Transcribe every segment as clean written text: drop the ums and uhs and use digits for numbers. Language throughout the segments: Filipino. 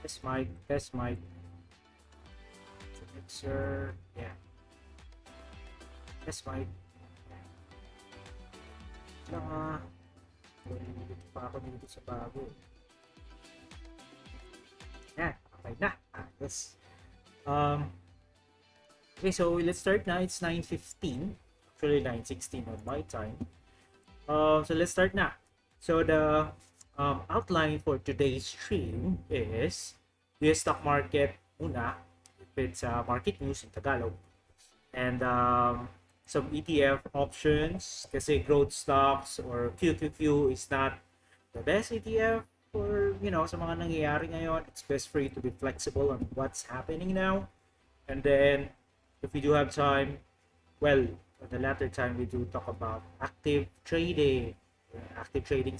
Test mic. Mixer. Yeah. Test mic. Tsaka, dito pa ako dito sa bago. Yan. Okay na. Yes. Okay, so let's start na. It's 9:15. Actually, 9:16 on my time. So let's start na. So the outline for today's stream is US stock market muna, if it's market news in Tagalog, and some ETF options kasi growth stocks or QQQ is not the best ETF for, sa mga nangyayari ngayon. It's best for you to be flexible on what's happening now. And then if we do have time, well, at the latter time we do talk about active trading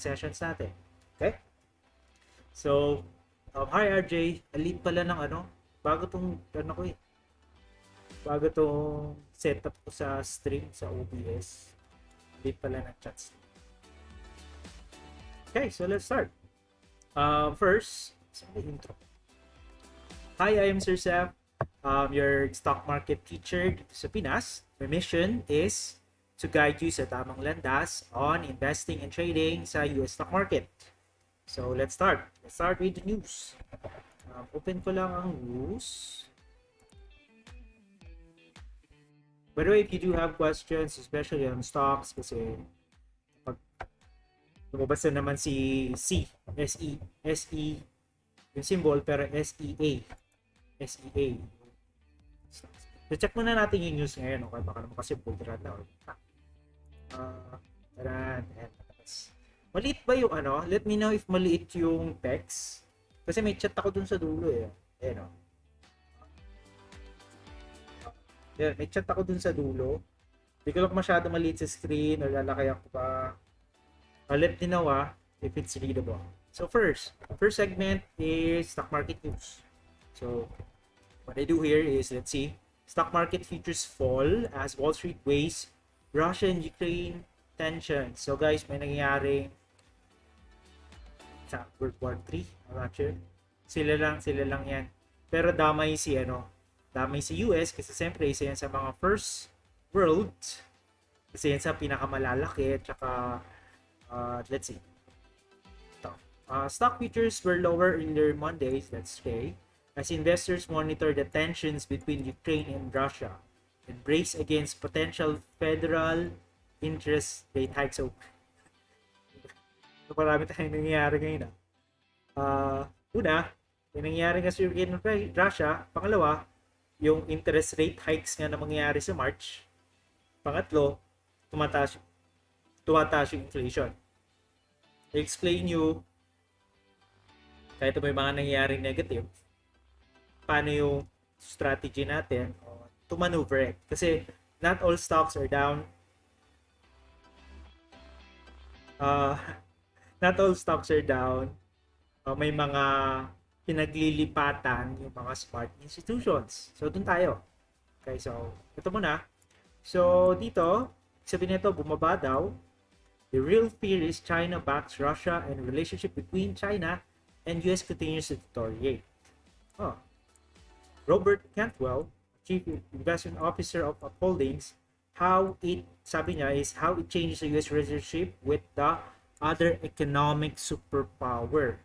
sessions natin. Okay? So, hi RJ, elite pala ng bago tong bago tong setup ko sa stream sa OBS. Elite pala ng chats. Okay, so let's start. First, the intro. Hi, I am Sir Seth, your stock market teacher dito sa Pinas. My mission is to guide you sa tamang landas on investing and trading sa US stock market. So let's start. Let's start with the news. Open ko lang ang news. By the way, if you do have questions, especially on stocks, kasi pag lumabas na naman si SE, yung symbol, pero SEA. So check muna natin yung news ngayon, okay? Baka naman kasi bull run na. Maliit ba yung Let me know if maliit yung text. Kasi may chat ako dun sa dulo eh. Yeah, may chat ako dun sa dulo. Hindi ko lang masyado maliit sa screen or lalakayan ko pa. Let me know if it's readable. So first segment is stock market news. So what I do here is, let's see, stock market futures fall as Wall Street weighs Russia and Ukraine tension. So guys, may nangyayaring sa World War 3, I'm not sure. Sila lang yan. Pero damay si US kasi siyempre isa yan sa mga first world. Kasi yan sa pinakamalalaki at saka let's see. Stock futures were lower in their Mondays, that's okay, as investors monitor the tensions between Ukraine and Russia and brace against potential federal interest rate hikes. So, marami tayong nangyayari ngayon. Una, yung nangyayari nga sa Ukraine and Russia. Pangalawa, yung interest rate hikes nga na mangyayari sa March. Pangatlo, tumataas yung inflation. I-explain you, kahit may mga nangyayaring negative, paano yung strategy natin to maneuver it. Kasi not all stocks are down. Not all stocks are down. May mga pinaglilipatan yung mga smart institutions. So, dun tayo. Okay, so, ito muna. So, dito, sabi nito, bumaba daw. The real fear is China backs Russia and relationship between China and US continues to deteriorate. Robert Cantwell, Chief Investment Officer of Upholdings, sabi niya is how it changes the US relationship with the other economic superpower.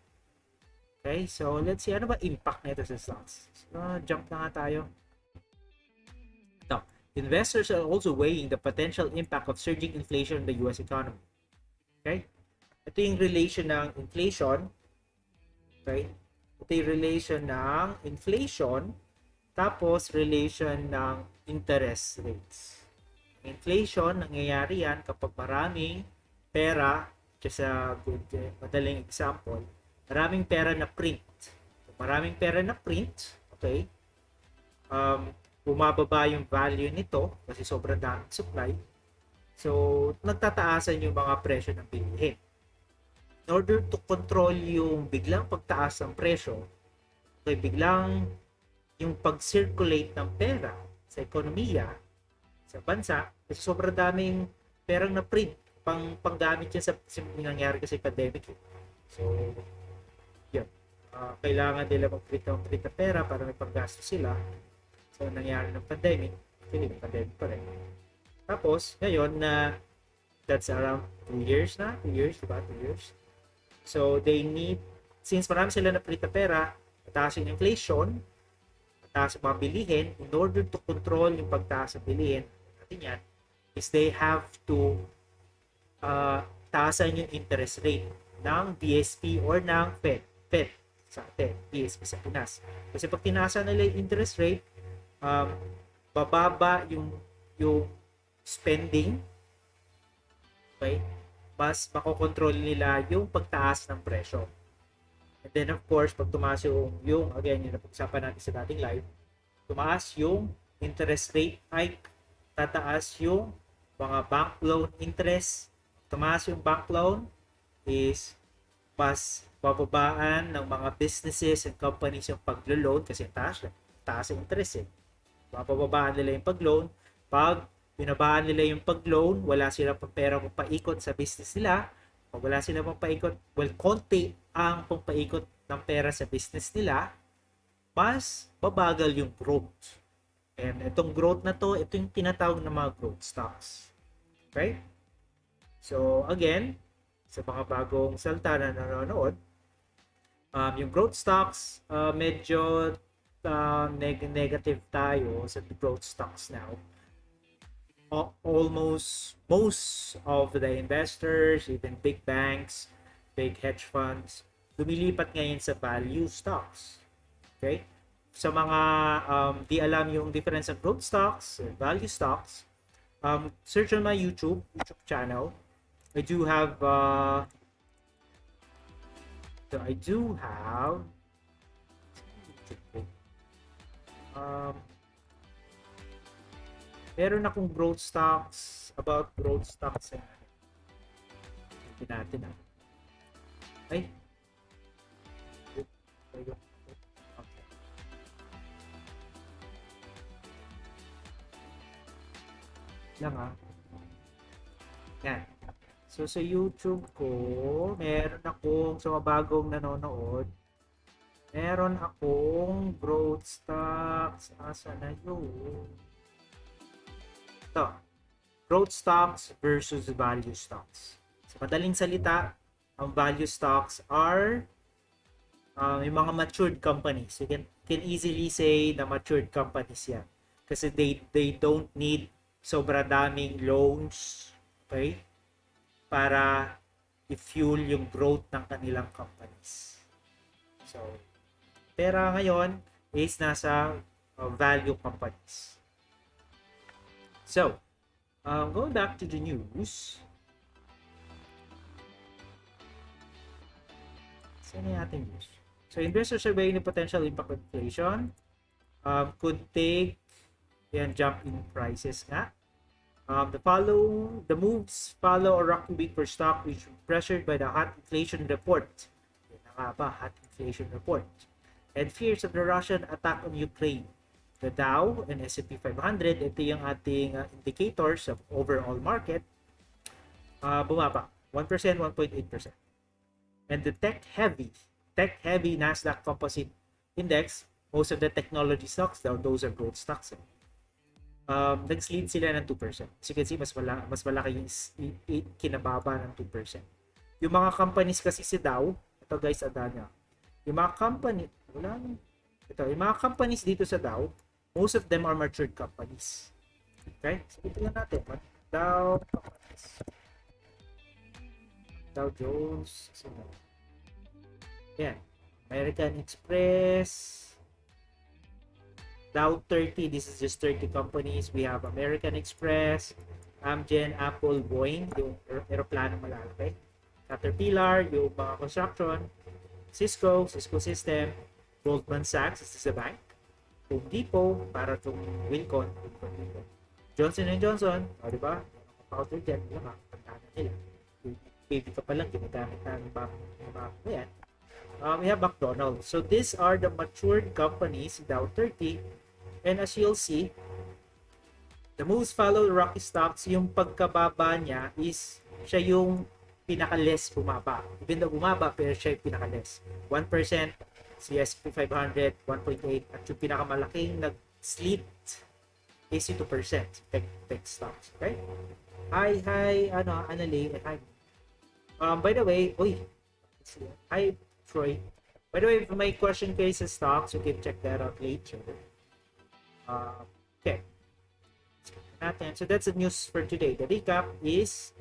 Okay, so let's see, ano ba impact nito sa stocks? So, jump na nga tayo. Ito, investors are also weighing the potential impact of surging inflation in the US economy. Okay, ito yung relation ng inflation. Okay, ito yung relation ng inflation tapos relation ng interest rates. Inflation, nangyayari yan kapag maraming pera, just a good madaling example, maraming pera na print. Maraming pera na print, okay, bumababa yung value nito kasi sobrang daming supply. So, nagtataasan yung mga presyo ng bilihin. In order to control yung biglang pagtaas ng presyo, okay, biglang yung pag-circulate ng pera sa ekonomiya, sa bansa, kasi sobrang daming perang na print panggamit yan sa nangyari kasi pandemic. So, yun. kailangan nila mag-print ng pera para may panggasto sila. So, nangyari ng pandemic, actually, may pandemic pa rin. Tapos, ngayon na that's around 2 years na, 2 years, diba? 2 years. So, they need, since marami sila na print na pera, mataas yung inflation, mataas ang mga bilihin, in order to control yung pagtaas ng bilihin, natin yan, is they have to taasan yung interest rate ng BSP or ng Fed sa atin, BSP sa Pinas. Kasi pag tinaasan nila yung interest rate, bababa yung spending, okay? Mas makokontrol nila yung pagtaas ng presyo. And then of course, pag tumaas yung again, yung napag-usapan natin sa dating live, tumaas yung interest rate hike, tataas yung mga bank loan interest, tumaas yung bank loan is mas bababaan ng mga businesses and companies yung paglo-loan kasi taas ang interest eh. Bababaan nila yung pag-loan. Pag binabaan nila yung pag-loan, wala silang pera kung paikot sa business nila. Pag wala silang paikot, konti ang paikot ng pera sa business nila, mas babagal yung growth. And itong growth na to, ito yung tinatawag na mga growth stocks. Okay? So, again, sa mga bagong salta na nanonood, yung growth stocks, medyo negative tayo sa growth stocks now. Almost most of the investors, even big banks, big hedge funds, lumilipat ngayon sa value stocks. Okay? Sa mga di alam yung difference of growth stocks and value stocks, search on my YouTube channel. I do have meron akong growth stocks, about growth stocks. Hindi natin Ay. Okay. Lang Yan. So sa YouTube ko, meron akong sa mga bagong nanonood, meron akong growth stocks. Asa na yun? Ito. Growth stocks versus value stocks. Sa madaling salita, ang value stocks are yung mga matured companies. You can easily say na matured companies yan. Kasi they don't need sobra daming loans, okay, para i-fuel yung growth ng kanilang companies. So, pera ngayon is nasa value companies. So, going back to the news. Saan yung ating news? So, investors surveying the potential impact of inflation could take jump in prices nga. The moves follow a rocky week for stock which was pressured by the hot inflation report. Hot inflation report. And fears of the Russian attack on Ukraine. The Dow and S&P 500, ito yung ating indicators of overall market, bumaba 1%, 1.8%. And the tech-heavy Nasdaq Composite Index, most of the technology stocks, those are growth stocks. Nag-lead sila ng 2%. As you can see, mas malaki yung kinababa ng 2%. Yung mga companies kasi si Dow, ito guys, adanya. Yung mga companies dito sa Dow, most of them are matured companies. Okay? So, ito lang natin. Dow Jones. Yan. American Express. Dow 30. This is just 30 companies. We have American Express, Amgen, Apple, Boeing, yung aeroplano malalaki. Caterpillar, yung mga construction. Cisco System, Goldman Sachs, this is a bank. Home Depot, para itong Wilcon. Johnson & Johnson, di ba? Powder jet, yung mga pagkana nila. Baby ka pa lang, ginagamit na ng bank mo yan. We have McDonald's. So these are the matured companies, Dow 30. And as you'll see, the moves follow rocky stocks. Yung pagkababa niya is siya yung pinaka-less bumaba. Even though bumaba, pero siya yung pinaka-less. 1%, Si S&P 500, 1.8. At yung pinakamalaking nag-slit is 2%. Tech stocks. Okay? Hi, Annalie. Hi. By the way, hi, Troy. By the way, if may question kayo sa stocks, you can check that out later. Okay. So that's the news for today. The recap is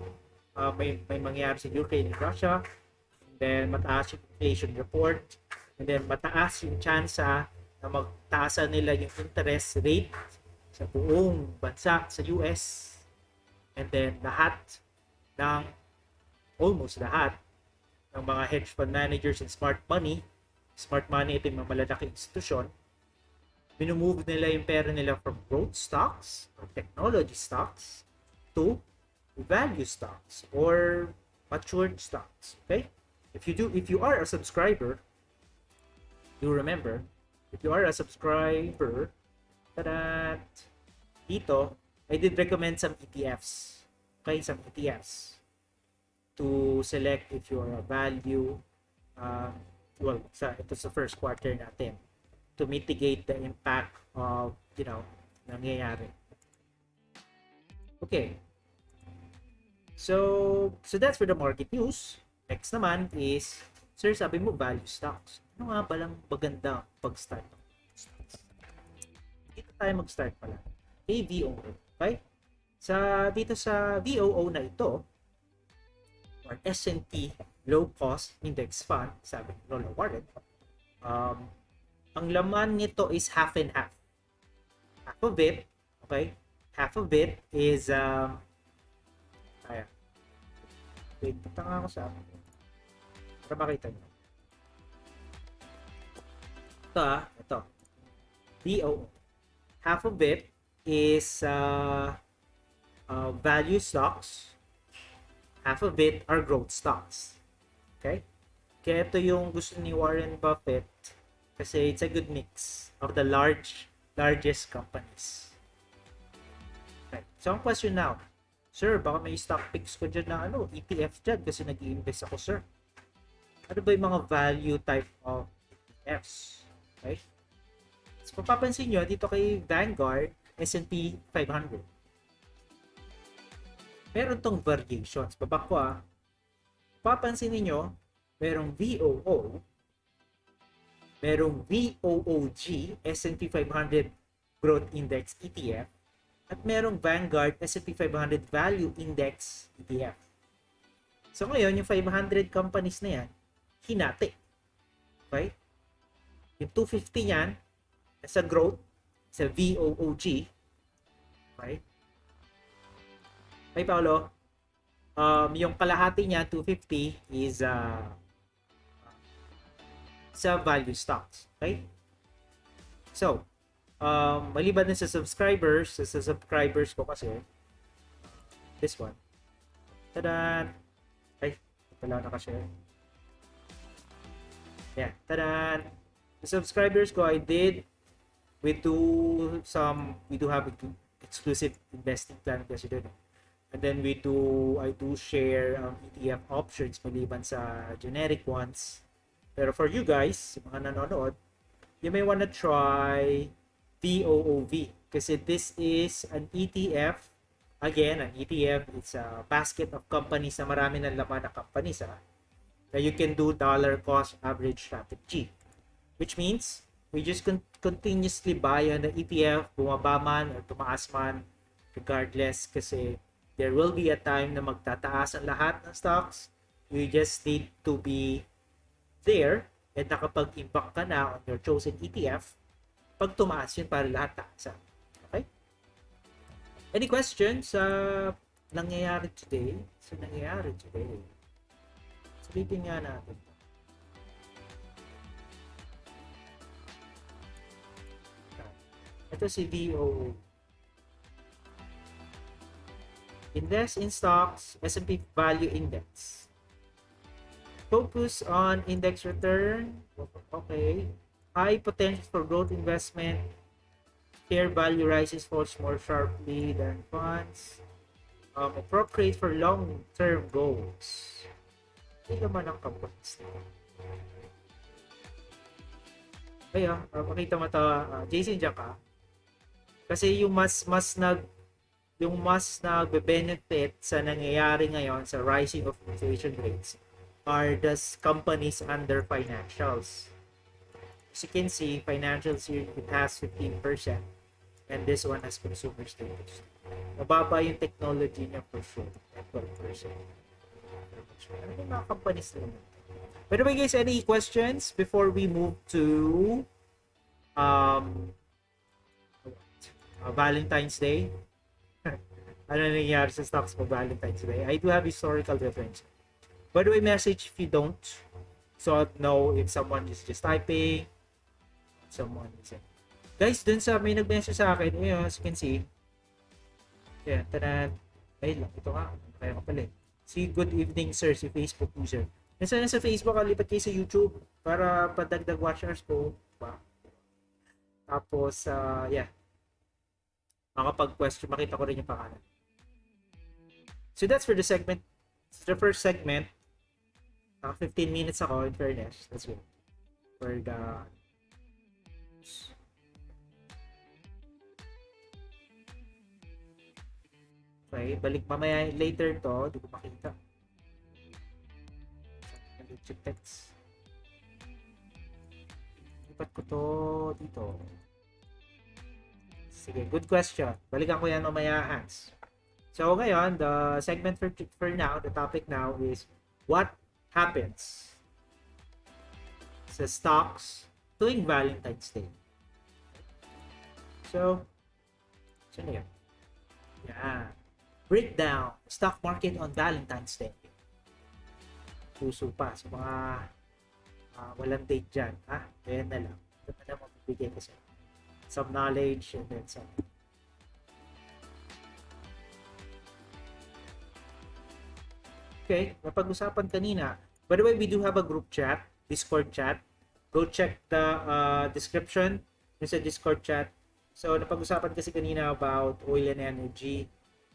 may mangyari sa Ukraine and Russia. And then mataas yung inflation report. And then mataas yung tsansa na magtaasan nila yung interest rate sa buong bansa sa US. And then almost lahat ng mga hedge fund managers and smart money, ito yung mga malalaking institusyon, minumove nila yung pera nila from growth stocks or technology stocks to value stocks or matured stocks. Okay? If you are a subscriber, you remember, if you are a subscriber, dito, I did recommend some ETFs. Okay, some ETFs to select if you're a value. Ito sa first quarter natin to mitigate the impact of, nangyayari. Okay. So that's for the market news. Next naman is, sir, sabi mo value stocks. Ano nga ba lang maganda pag-start ng stocks? Dito tayo mag-start pala. VOO. Okay? Dito sa VOO na ito, or S&P Low Cost Index Fund, sabi ni Lola Warren, ang laman nito is half and half. Half of it, okay? Half of it is, wait, punta nga ako sa para makita nyo. Ito. VOO. Half of it is value stocks. Half of it are growth stocks. Okay? Kaya ito yung gusto ni Warren Buffett kasi it's a good mix of the largest companies. Okay. So, ang question now, sir, baka may stock picks ko dyan na ETF dyan kasi nag-i-invest ako, sir. Ano ba yung mga value type of ETFs? Okay? So, papapansin nyo, dito kay Vanguard, S&P 500. Meron tong variations. Babak ko papansin niyo merong VOO, merong VOOG, S&P 500 Growth Index ETF, at merong Vanguard S&P 500 Value Index ETF. So ngayon, yung 500 companies na yan, hinati. Okay? Yung 250 yan, sa growth, sa VOOG. Okay? Ay, Paolo, yung kalahati niya, 250, is sa value stocks. Okay? So, maliban na sa subscribers ko kasi, this one. Tada! Ay, wala nakashare. Yeah, tada! The subscribers ko, we do have exclusive investing plan kasi doon. And then I do share ETF options maliban sa generic ones. Pero for you guys, mga nanonood, you may wanna try VOOV kasi this is an ETF. Again, an ETF, it's a basket of companies na marami ng laman na companies that you can do dollar cost average strategy. Which means, we just continuously buy on the ETF, bumaba man or tumaas man, regardless kasi there will be a time na magtataas ang lahat ng stocks. You just need to be there at nakapag-impact ka na on your chosen ETF. Pag tumaas yun, para lahat taasan. Okay? Any questions sa nangyayari today? Sabihin nga natin. Ito si VO. Invest in stocks, S&P Value Index. Focus on index return. Okay. High potential for growth investment. Share value rises falls more sharply than funds. Appropriate for long-term goals. Hindi naman ang companies nito. Ayun, makita mo to, Jason, diyan ka. Kasi yung mas nagbe-benefit sa nangyayari ngayon sa rising of inflation rates are the companies under financials. As you can see, financials here, it has 15%, and this one has consumer staples. Mababa yung technology niya for sure, at 12%. Ano yung mga companies na naman? By the way, guys, any questions before we move to um, Valentine's Day? Ano nangyayari sa stocks mo Valentine's Day? I do have historical reference. By the way, message if you don't. So I know if someone is just typing, someone is guys, dun sa may nag-message sa akin, as you can see, yeah, tanan, ay lang, ito nga, kaya ka pala si good evening sir, si Facebook user. Nasa sa Facebook, lipat kayo sa YouTube para padagdag watchers ko. Diba? Tapos, yeah, makapag-question, makita ko rin yung pangalan. So that's for the segment, the first segment. 15 minutes ako in fairness. That's good. For the okay, balik mamaya later to. Hindi ko makita. YouTube text. Lipat ko to dito. Sige, good question. Balikan ko yan mamaya, Hans. So ngayon, the segment for now, the topic now is what happens sa stocks tuwing Valentine's Day. So na yun? Yeah. Breakdown, stock market on Valentine's Day. Puso pa sa mga walang date dyan. Ayan na lang. Ito na lang mabibigay kasi. Some knowledge and then some. Okay, napag-usapan kanina. By the way, we do have a group chat, Discord chat. Go check the description sa Discord chat. So, napag-usapan kasi kanina about oil and energy.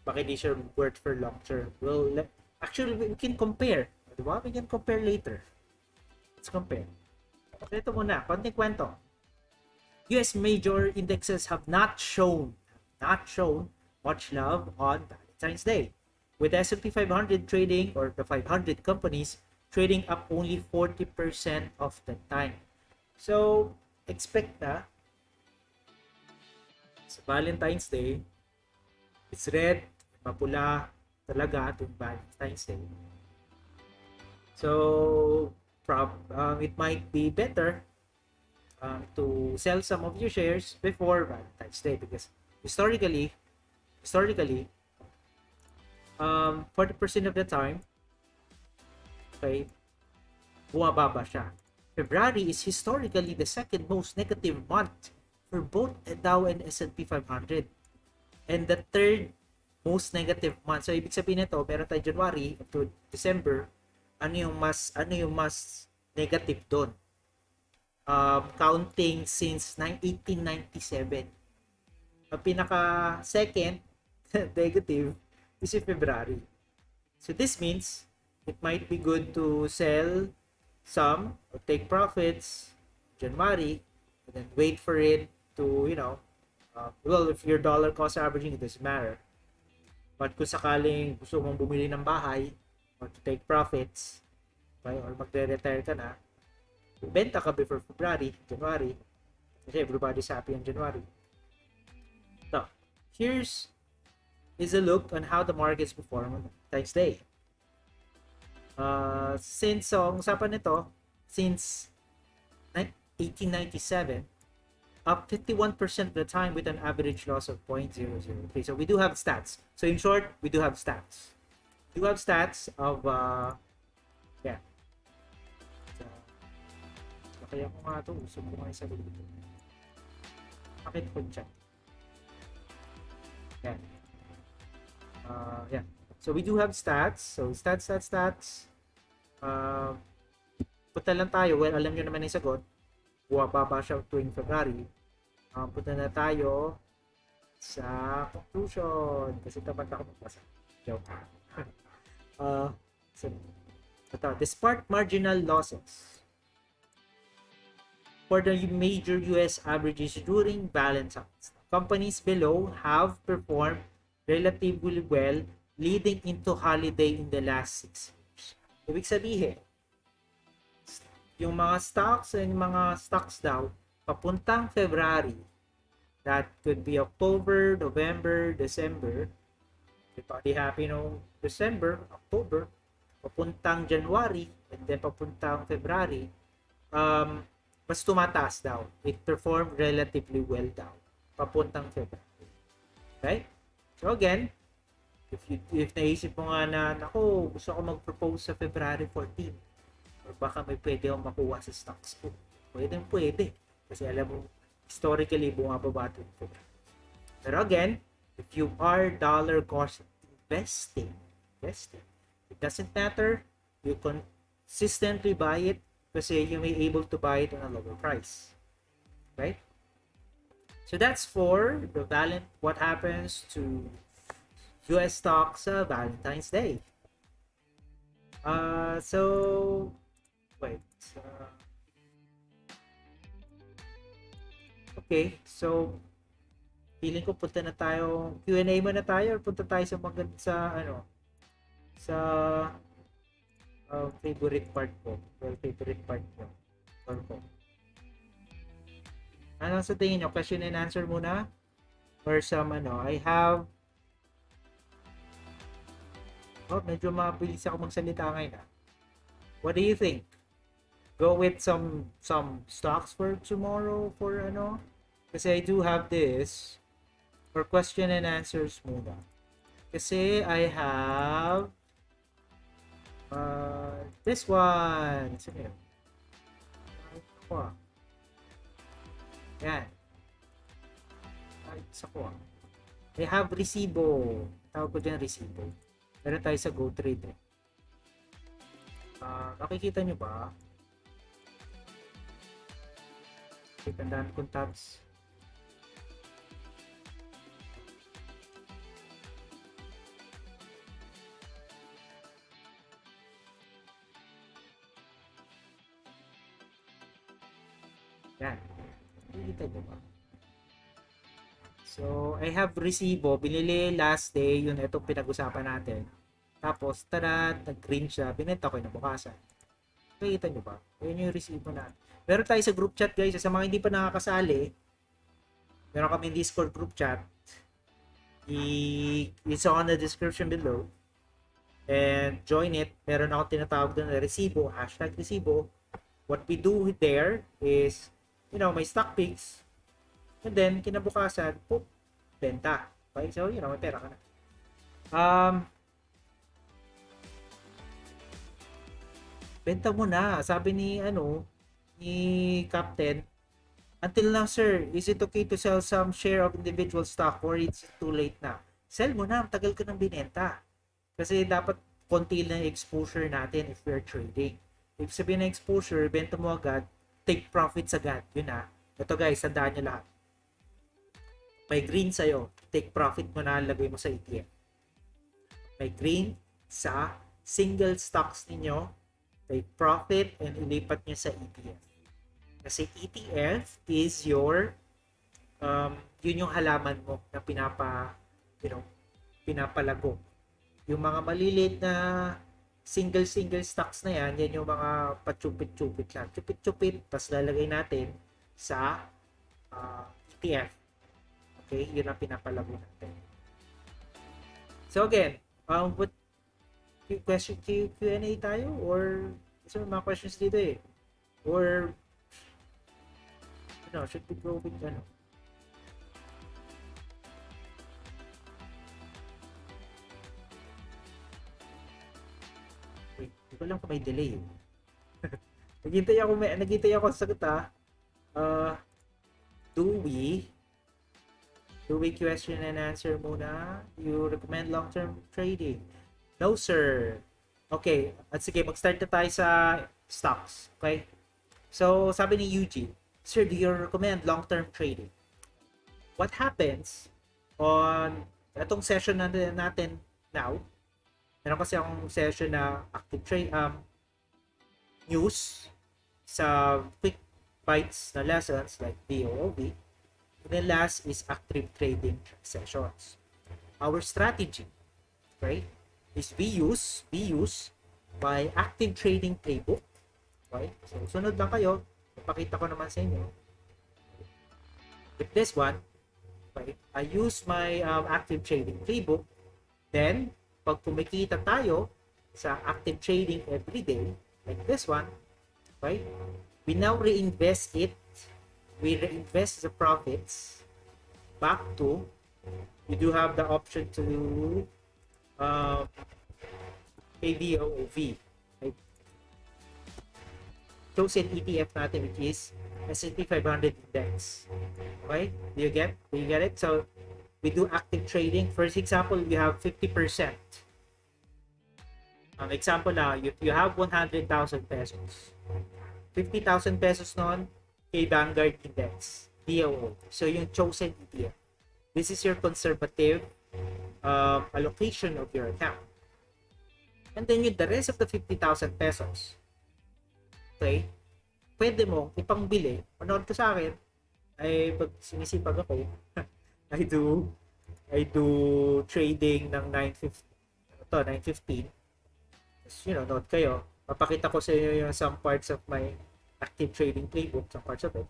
Bakit di siya worth for long term? Well, actually, we can compare. Diba? We can compare later. Let's compare. Ito muna, konting kwento. US major indexes have not shown much love on Valentine's Day, with the S&P 500 trading, or the 500 companies trading up only 40% of the time. So, expect na sa Valentine's Day, it's red, mapula talaga itong Valentine's Day. So, it might be better to sell some of your shares before Valentine's Day, because historically 40% of the time, okay, bumababa siya. February is historically the second most negative month for both Dow and S&P 500, and the third most negative month. So ibig sabihin nito, meron tayo January to December, ano yung mas negative doon? Counting since 1897. Ang pinaka second negative is in February. So this means it might be good to sell some or take profits January and then wait for it to, well, if your dollar cost averaging, it doesn't matter. But kung sakaling gusto mong bumili ng bahay or to take profits, okay, or magre-retire ka na, benta ka before February, January, kasi everybody's happy in January. So, here's is a look on how the markets perform on Valentine's Day. Since usapan nito, since 1897, up 51% of the time with an average loss of 0.003. So we do have stats. So in short, we do have stats. We do have stats of yeah. So, kaya ko nga ito, usap ko nga isa dito. Bakit ko chat? Yeah. Yeah. So we do have stats. So stats. Punta lang tayo. Well, alam nyo naman yung sagot. Bumababa siya tuwing February. Punta na tayo sa conclusion. Kasi tapat ako magbasa. Joke. So, ito. Despite marginal losses. for the major US averages during Valentines. Companies below have performed relatively well leading into holiday in the last 6 years. Ibig sabihin, yung mga stocks and mga stocks daw, papuntang February, that could be October, November, December, everybody happy no December, October, papuntang January, and then papuntang February, mas tumataas daw. It performed relatively well daw, papuntang February. Right? So again, if naisip mo nga na, nako, gusto ko mag-propose sa February 14, or baka may pwede akong makuha sa stocks ko. Pwede. Kasi alam mo, historically, bumababa ito. Pero again, if you are dollar cost investing, it doesn't matter. You consistently buy it kasi you may able to buy it on a lower price. Right? So that's for the what happens to US stocks Valentine's Day. So wait. Okay, so feeling ko punta na tayo Q&A muna tayo or punta tayo sa sa favorite part ko. Well, favorite part ko. Ano sa tingin nyo? Question and answer muna? Or some I have medyo mabilis ako magsalita ngayon. What do you think? Go with some stocks for tomorrow for Kasi I do have this for question and answers muna. Kasi I have this one. Sige. Yan. I have resibo. Tawag ko dyan resibo. Meron tayo sa Gotrade. Nakikita nyo ba? Tandaan kong tabs. Yan. Nakikita nyo ba? So, I have resibo. Binili last day. Yun, itong pinag-usapan natin. Tapos, nag-green siya. Binenta ko yung nabukasan. Nakikita nyo ba? Yun yung resibo natin. Meron tayo sa group chat guys. Sa mga hindi pa nakakasali, meron kami Discord group chat. It's on the description below. And join it. Meron ako tinatawag doon na resibo. #resibo. What we do there is, may stock picks. And then, kinabukasan, benta. Okay? So, may pera ka na. Benta mo na. Sabi ni Captain, until now sir, is it okay to sell some share of individual stock or it's too late na? Sell mo na, tagal ka ng binenta. Kasi dapat konti lang exposure natin if we're trading. If sabihin na exposure, benta mo agad, take profits agad. Yun na. Ito guys, tandaan nyo lahat. May green sa'yo, take profit mo na, lagay mo sa ETF. May green sa single stocks ninyo, take profit and ilipat nyo sa ETF. Kasi ETF is your yun yung halaman mo na pinapalago. Yung mga maliliit na single stocks na yan yung mga pachupit-chupit lang. Chupit-chupit, tapos lalagay natin sa ETF. Okay? Yun ang pinapalago natin. So again, what question Q&A tayo? Or isa mga questions dito or should we go with wait, di ko lang kung may delay naghintay ako sa sagot do we question and answer muna? You recommend long-term trading? No sir. Okay, at sige, mag-start na tayo sa stocks. Okay, so sabi ni Eugene, sir, do you recommend long-term trading? What happens on itong session natin now? Meron kasi akong session na active trade news sa quick bites na lessons like D.i.y. And then last is active trading sessions. Our strategy, right, is we use by active trading playbook. Okay? So, sunod lang kayo. Ipakita ko naman sa inyo. With this one, okay, I use my active trading playbook. Then, pag kumikita tayo sa active trading every day, like this one, okay, we now reinvest it. We reinvest the profits back to, you do have the option to KVOV, right? Chosen ETF natin, which is S&P 500 index. Okay? Do you get it? So we do active trading. First example, we have 50%. Example na, if you have 100,000 pesos, 50,000 pesos noon kay Vanguard Index, D.i.y. So yung chosen ETF. This is your conservative allocation of your account. And then yung the rest of the 50,000 pesos, okay, pwede mo ipangbili. Manood ka sa akin, ay pag sinisipag ako, I do trading ng 915. You know, note kayo. Papakita ko sa inyo yung some parts of my active trading playbook, some parts of it.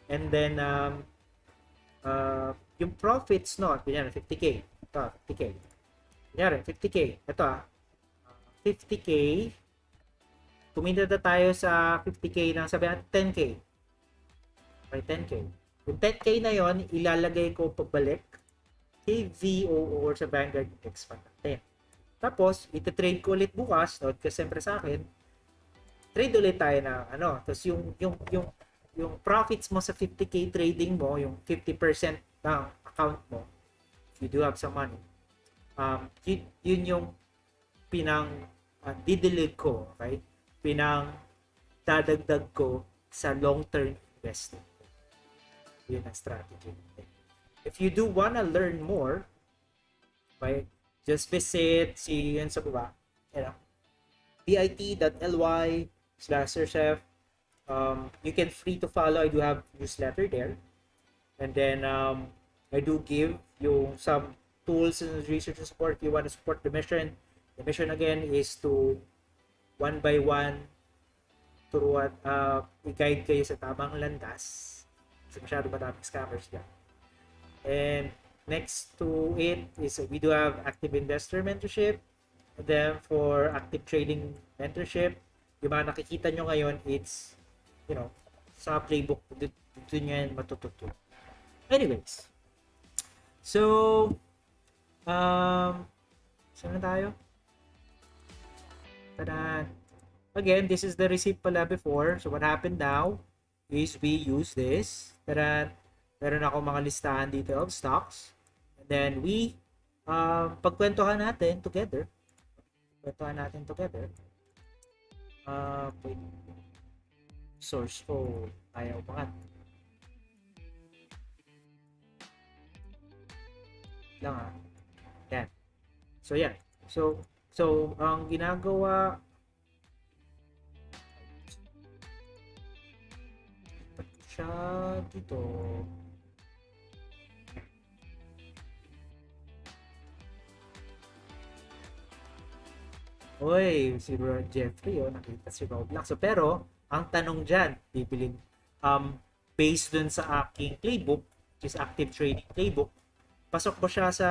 And then, yung profits no, kunyari 50k. Ito, 50k. Kunyari, 50k. Ito 50k. Kumita na tayo sa 50k ng sabi natin 10k. Okay, 10k. Yung 10k na yon ilalagay ko pabalik kay VOO or sa Vanguard Index Fund natin. Tapos, ita-trade ko ulit bukas, note ka siyempre sa akin, trade ulit tayo na ano, tapos yung profits mo sa 50k trading mo, yung 50% ng account mo, if you do have some money, yun yung pinang didilig ko, okay? Pinang dadagdag ko sa long-term investing. Yun ang strategy. If you do wanna learn more, okay, just visit si yun sa baba, you know, bit.ly/chef. You can free to follow. I do have newsletter there, and then I do give you some tools and research and support if you want to support the mission. The mission again is to one by one turuan, i-guide kayo sa tamang landas kasi masyado madaming scammers dyan. And next to it is we do have active investor mentorship. And then for active trading mentorship, yung mga nakikita nyo ngayon, it's, you know, sa playbook, dito nyo yan matututo. Anyways, so, saan na tayo? Tada! Again, this is the receipt pala before. So what happened now is we use this. Tada! Meron ako mga listahan dito of stocks. And then we pagkwentuhan natin together. Wait. Source ko ayaw pangat. Lang Yan. So yan. So ang ginagawa siya dito. Oy, si Bro Jeffrey, nakita si Roblox. So, pero, ang tanong dyan, bibilin, based dun sa aking playbook, which is active trading playbook, pasok ba siya sa,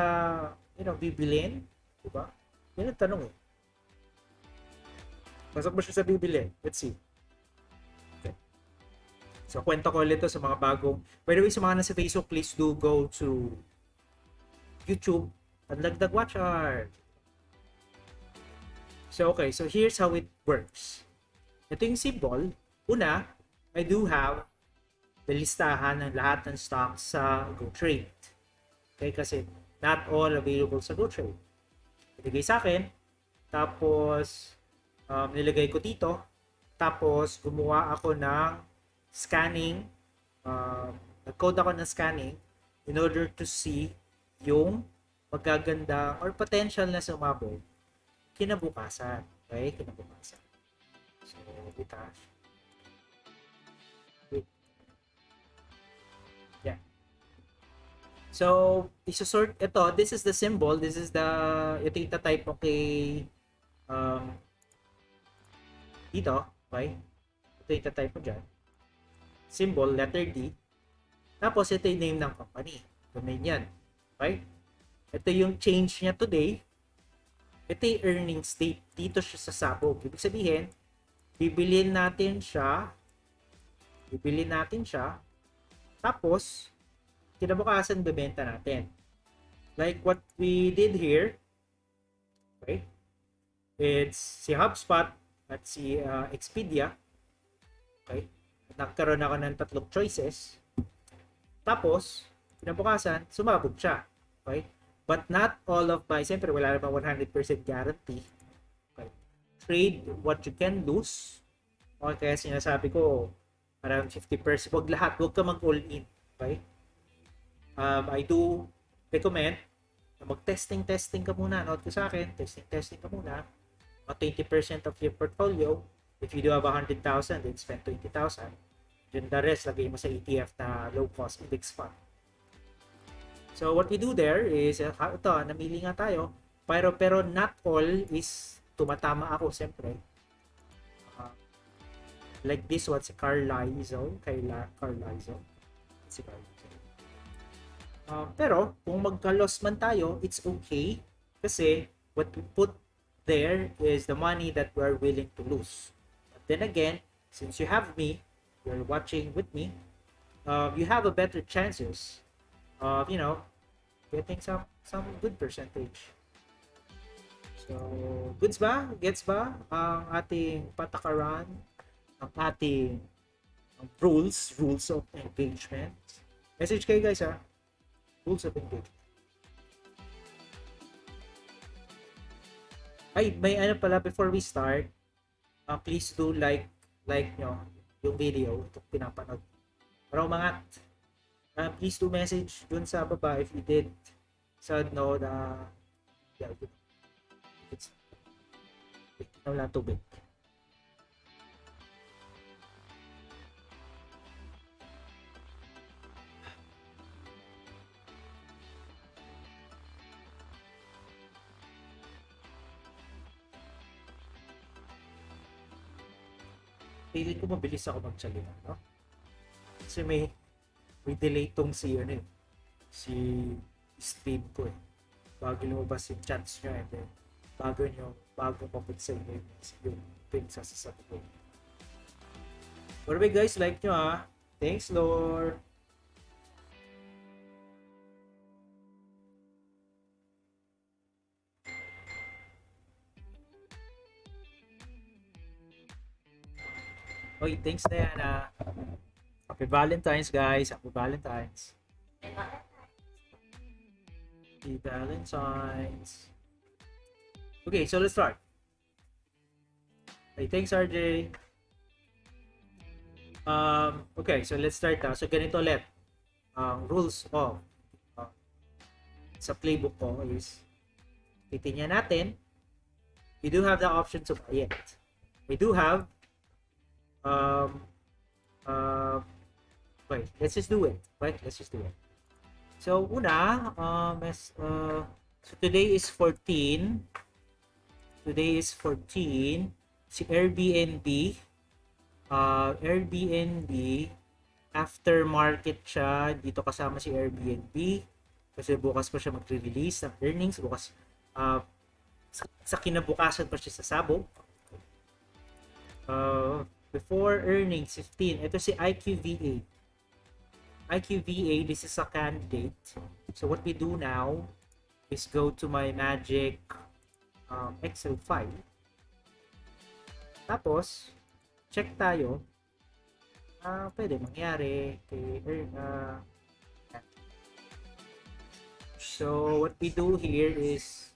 you know, bibilin? Diba? Yan ang tanong eh. Pasok ba siya sa bibilin? Let's see. Okay. So, kwento ko ulit to sa mga bagong, by the way, sa mga nasa Facebook, please do go to YouTube at Lagdag Watch Art. So, okay. So, here's how it works. Ito yung symbol. Una, I do have the listahan ng lahat ng stocks sa Gotrade. Okay? Kasi not all available sa Gotrade. Ilagay sa akin. Tapos, nilagay ko dito. Tapos, gumawa ako ng scanning. Nag-code ako ng scanning in order to see yung magaganda or potential na sumabog kinabukasan. Okay? Kinabukasan. So, bitash. Wait. So, isusort ito. This is the symbol. This is the, ito yung type mo kay, um, dito. Okay? Ito yung type mo dyan. Symbol, letter D. Tapos, ito yung name ng company. Domain yan. Okay? Ito yung change niya today. Ito yung earnings date. Dito siya sa sabog. Ibig sabihin, bibilin natin siya. Tapos, kinabukasan bebenta natin. Like what we did here. Okay? It's si HubSpot at si Expedia. Okay? Nagkaroon ako ng tatlong choices. Tapos, kinabukasan, sumabog siya. Okay? But not all of my, siyempre wala naman 100% guarantee. Okay? Trade what you can lose. Okay, kaya sinasabi ko, around 50%. Huwag lahat, huwag ka mag-all in. Okay? I do recommend na mag-testing ka muna. Note ko sa akin, testing ka muna. 20% of your portfolio. If you do have 100,000, then spend 20,000. Then the rest, lagay mo sa ETF na low-cost index fund. So, what we do there is, ito, namili nga tayo. Pero not all is tumatama ako, siyempre. Like this one, si Carlisle. Si Carlisle. Pero, kung magka-loss man tayo, it's okay. Kasi, what we put there is the money that we are willing to lose. But then again, since you have me, you're watching with me, you have a better chances of, getting some good percentage. So, goods ba? Gets ba ang ating patakaran, ang ating rules of engagement? Message kayo guys ha. Rules of engagement. Ay, may ano pala before we start, please do like nyo yung video itong pinapanood. Para umangat. Please do message dun sa baba if you did no na it's wala tubig. Feeling ko mabilis ako magsalita, no? Kasi may delay tong si stream ko eh. Bago lumabas yung chats nyo and then bago mapag-send yung pinagsasasabi ko. But guys, like nyo ha. Thanks Lord. Oy, thanks Diana. Happy Valentines guys. Happy Valentines. Happy Valentines. Okay, so let's start. Hey, thanks RJ. Okay, so let's start na. So ganito ulit. Rules of sa playbook ko is titingnan natin. We do have the option to buy it. We do have wait, let's just do it. So una, so today is 14. Si Airbnb, aftermarket siya. Dito kasama si Airbnb kasi bukas pa siya magre-release ng earnings. Bukas sa kinabukasan pa siya sa sabog. Before earnings 15, ito si IQVA, this is a candidate. So what we do now is go to my magic Excel file. Tapos check tayo pwede mangyari so what we do here is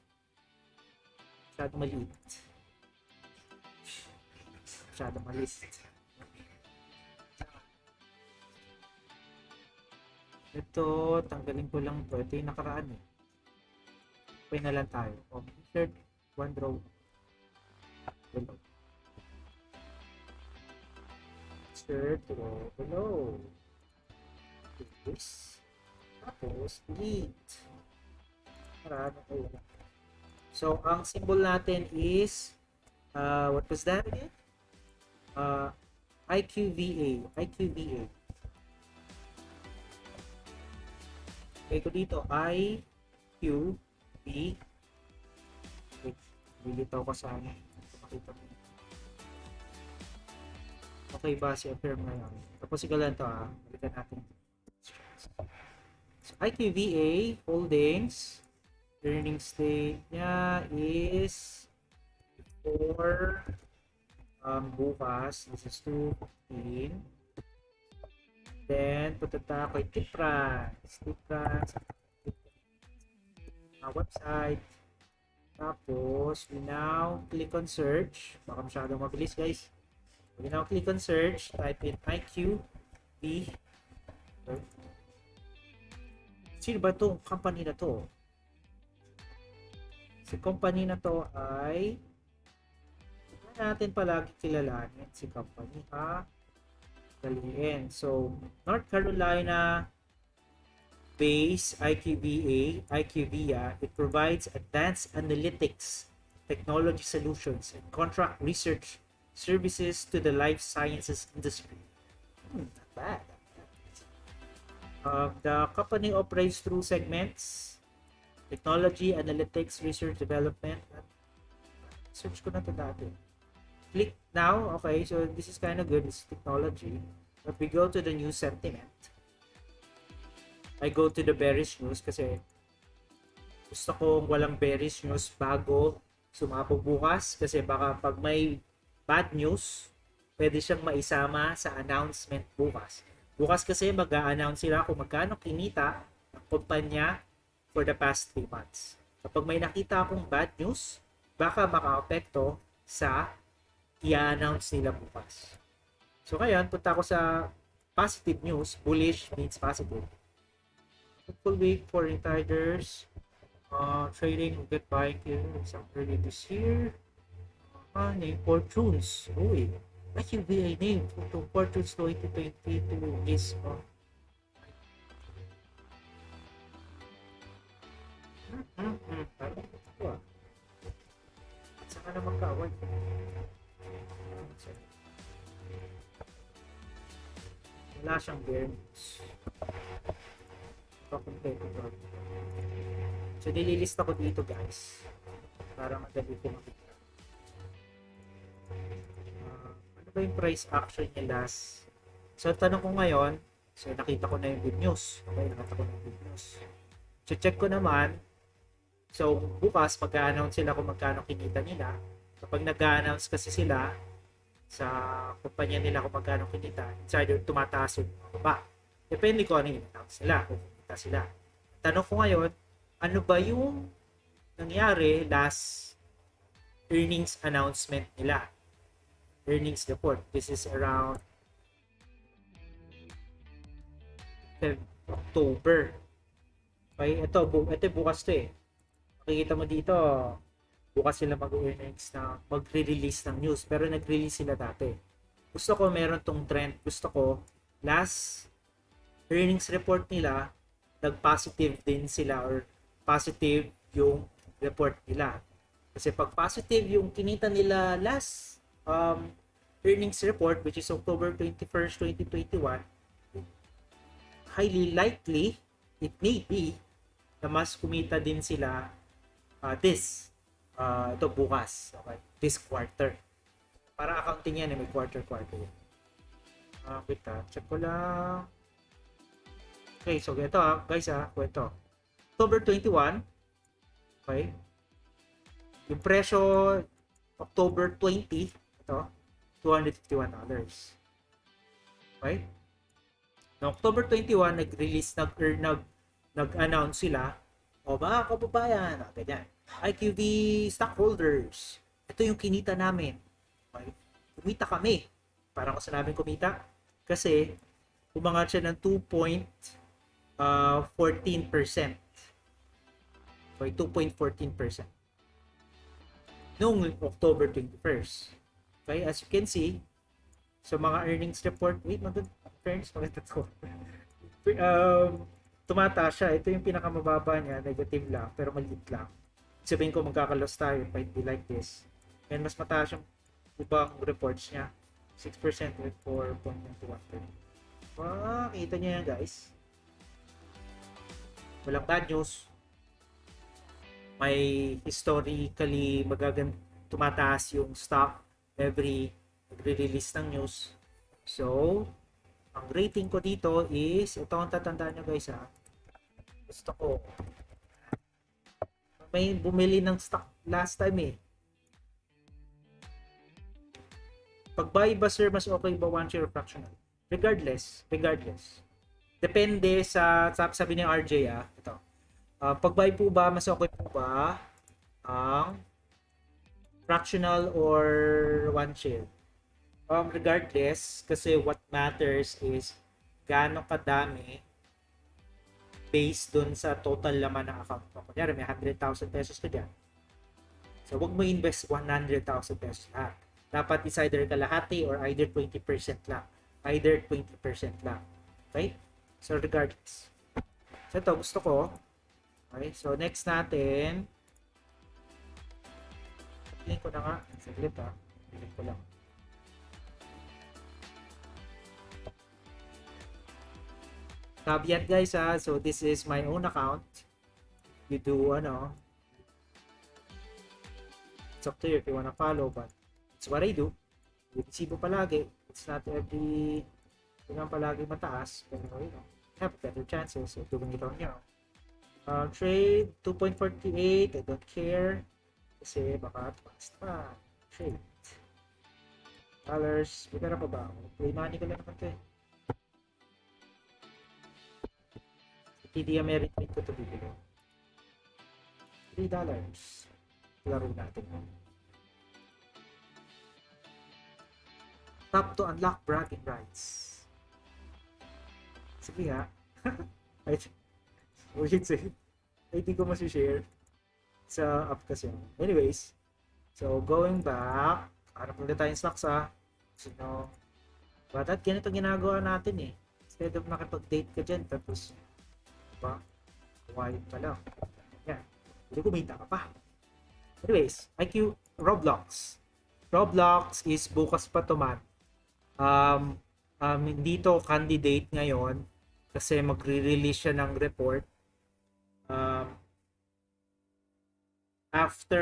masyado maliit. Ito, tanggalin ko lang to. Ito yung nakaraan eh. Okay na lang tayo. Insert one row below. Insert row below. This. Tapos, delete. Marami ko. So, ang symbol natin is, what was that again? IQVA. IQVA. Okay ko dito, IQV. Wait, bilitaw ko sa ano. Makita mo. Okay ba si affirm ngayon? Tapos sigalan to balikan natin. So, IQVA Holdings earnings date niya is for bukas. This is 2:15. Then, punta tayo kay Tiprans. Website. Tapos, we now click on search. Baka masyadong mabilis, guys. We now click on search. Type in IQV. Sino ba itong company na to? Si company na to ay natin palagi kilalanin si company daliin. So, North Carolina based IQVIA, it provides advanced analytics, technology solutions, and contract research services to the life sciences industry. Not bad. The company operates through segments: technology, analytics, research, development. Search ko na ito dati. Click now. Okay, so this is kind of good. It's technology. But we go to the news sentiment. I go to the bearish news kasi gusto kong walang bearish news bago sumabog bukas kasi baka pag may bad news, pwede siyang maisama sa announcement bukas. Bukas kasi mag-a-announce sila kung magkano kinita ang kumpanya for the past 3 months. Kapag may nakita akong bad news, baka maka-apekto sa i-announce nila bukas. So ngayon, punta ako sa positive news. Bullish means positive. Full week for insiders. Trading, get buying here. Some early this year. Name fortunes. Uy, IQVA name. Fortunes 2022 is parang ito saka na magkaway. Wala siyang bear news. So, nililista ko dito, guys. Para madali ko makita. Ano ba yung price action niya last? So, tanong ko ngayon, so nakita ko na yung good news. Okay, nakita ko na yung good news. So, check ko naman. So, bukas, mag-a-announce sila kung magkano kinita nila. Kapag nag-a-announce kasi sila sa kumpanya nila kung magkano kinita, insider tumataas yung baba. Depende ko ano yung announce nila, kung kinita sila. Tanong ko ngayon, ano ba yung nangyari last earnings announcement nila? Earnings report. This is around October. Okay, ito bukas to eh. Makikita mo dito, bukas sila mag-earnings na magre-release ng news, pero nag-release sila dati. Gusto ko meron tong trend. Gusto ko last earnings report nila, nag-positive din sila or positive yung report nila. Kasi pag positive yung kinita nila last earnings report, which is October 21st, 2021, highly likely, it may be, na mas kumita din sila ito bukas. Okay? This quarter. Para accounting yan, may quarter-quarter. Wait check ko lang. Okay, so ito guys kwento. October 21, okay? Yung presyo October 20, ito, $251. Okay? No, October 21 nag-release nag-announce sila, mga kababayan, ganyan. IQV stockholders, ito yung kinita namin. Okay? Kumita kami. Parang ko sinabing kumita kasi umangat siya ng 2.14%. Okay, 2.14%. Noong October 21st. Okay, as you can see, sa mga earnings report, wait, fairness, maganda to. tumataas siya. Ito yung pinakamababa niya, negative lang, pero maliit lang. Sabihin ko magkakalos tayo, it might be like this. And mas mataas yung ibang reports niya. 6% with 4.91. Kita niyo yan guys. Walang bad news. May historically tumataas yung stock every release ng news. So, ang rating ko dito is, ito ang tatandaan nyo guys ha. Gusto ko, may bumili ng stock last time eh. Pag buy ba sir, mas okay ba 1 share fractional? Regardless. Depende sa sabi ni RJ ito. Pag buy po ba, mas okay po ba ang fractional or 1 share? Regardless, kasi what matters is gaano kadami based dun sa total laman ng account mo. Kunyari, may 100,000 pesos ka dyan. So, wag mo invest 100,000 pesos lahat. Dapat is either kalahati or either 20% lang. Okay? So, regardless. So, ito, gusto ko. Okay, so next natin. Tingin ko na nga. Saglit Tingin ko lang. Caveat guys so this is my own account. You do it's up to you if you wanna follow, but it's what I do. Resibo palagi. It's not every palagi mataas, pero have better chances of doing it on your own. Trade 2.48, I don't care kasi baka tumaas pa. Trade dollars, pera pa ba? Play money ko lang naman ito TD Ameritrade ko ito bibili. $3. Laro natin. Tap to unlock bragging rights. Sige nga. Wait, say. Hindi ko masishare sa app kasi. Anyways, so going back, hanap ulit tayong stocks but ganito ginagawa natin instead of nakipag-date ka dyan tapos quiet pa lang yan, hindi kumita ka pa. Anyways, IQ Roblox is bukas pa to man. Hindi to candidate ngayon kasi magre-release siya ng report after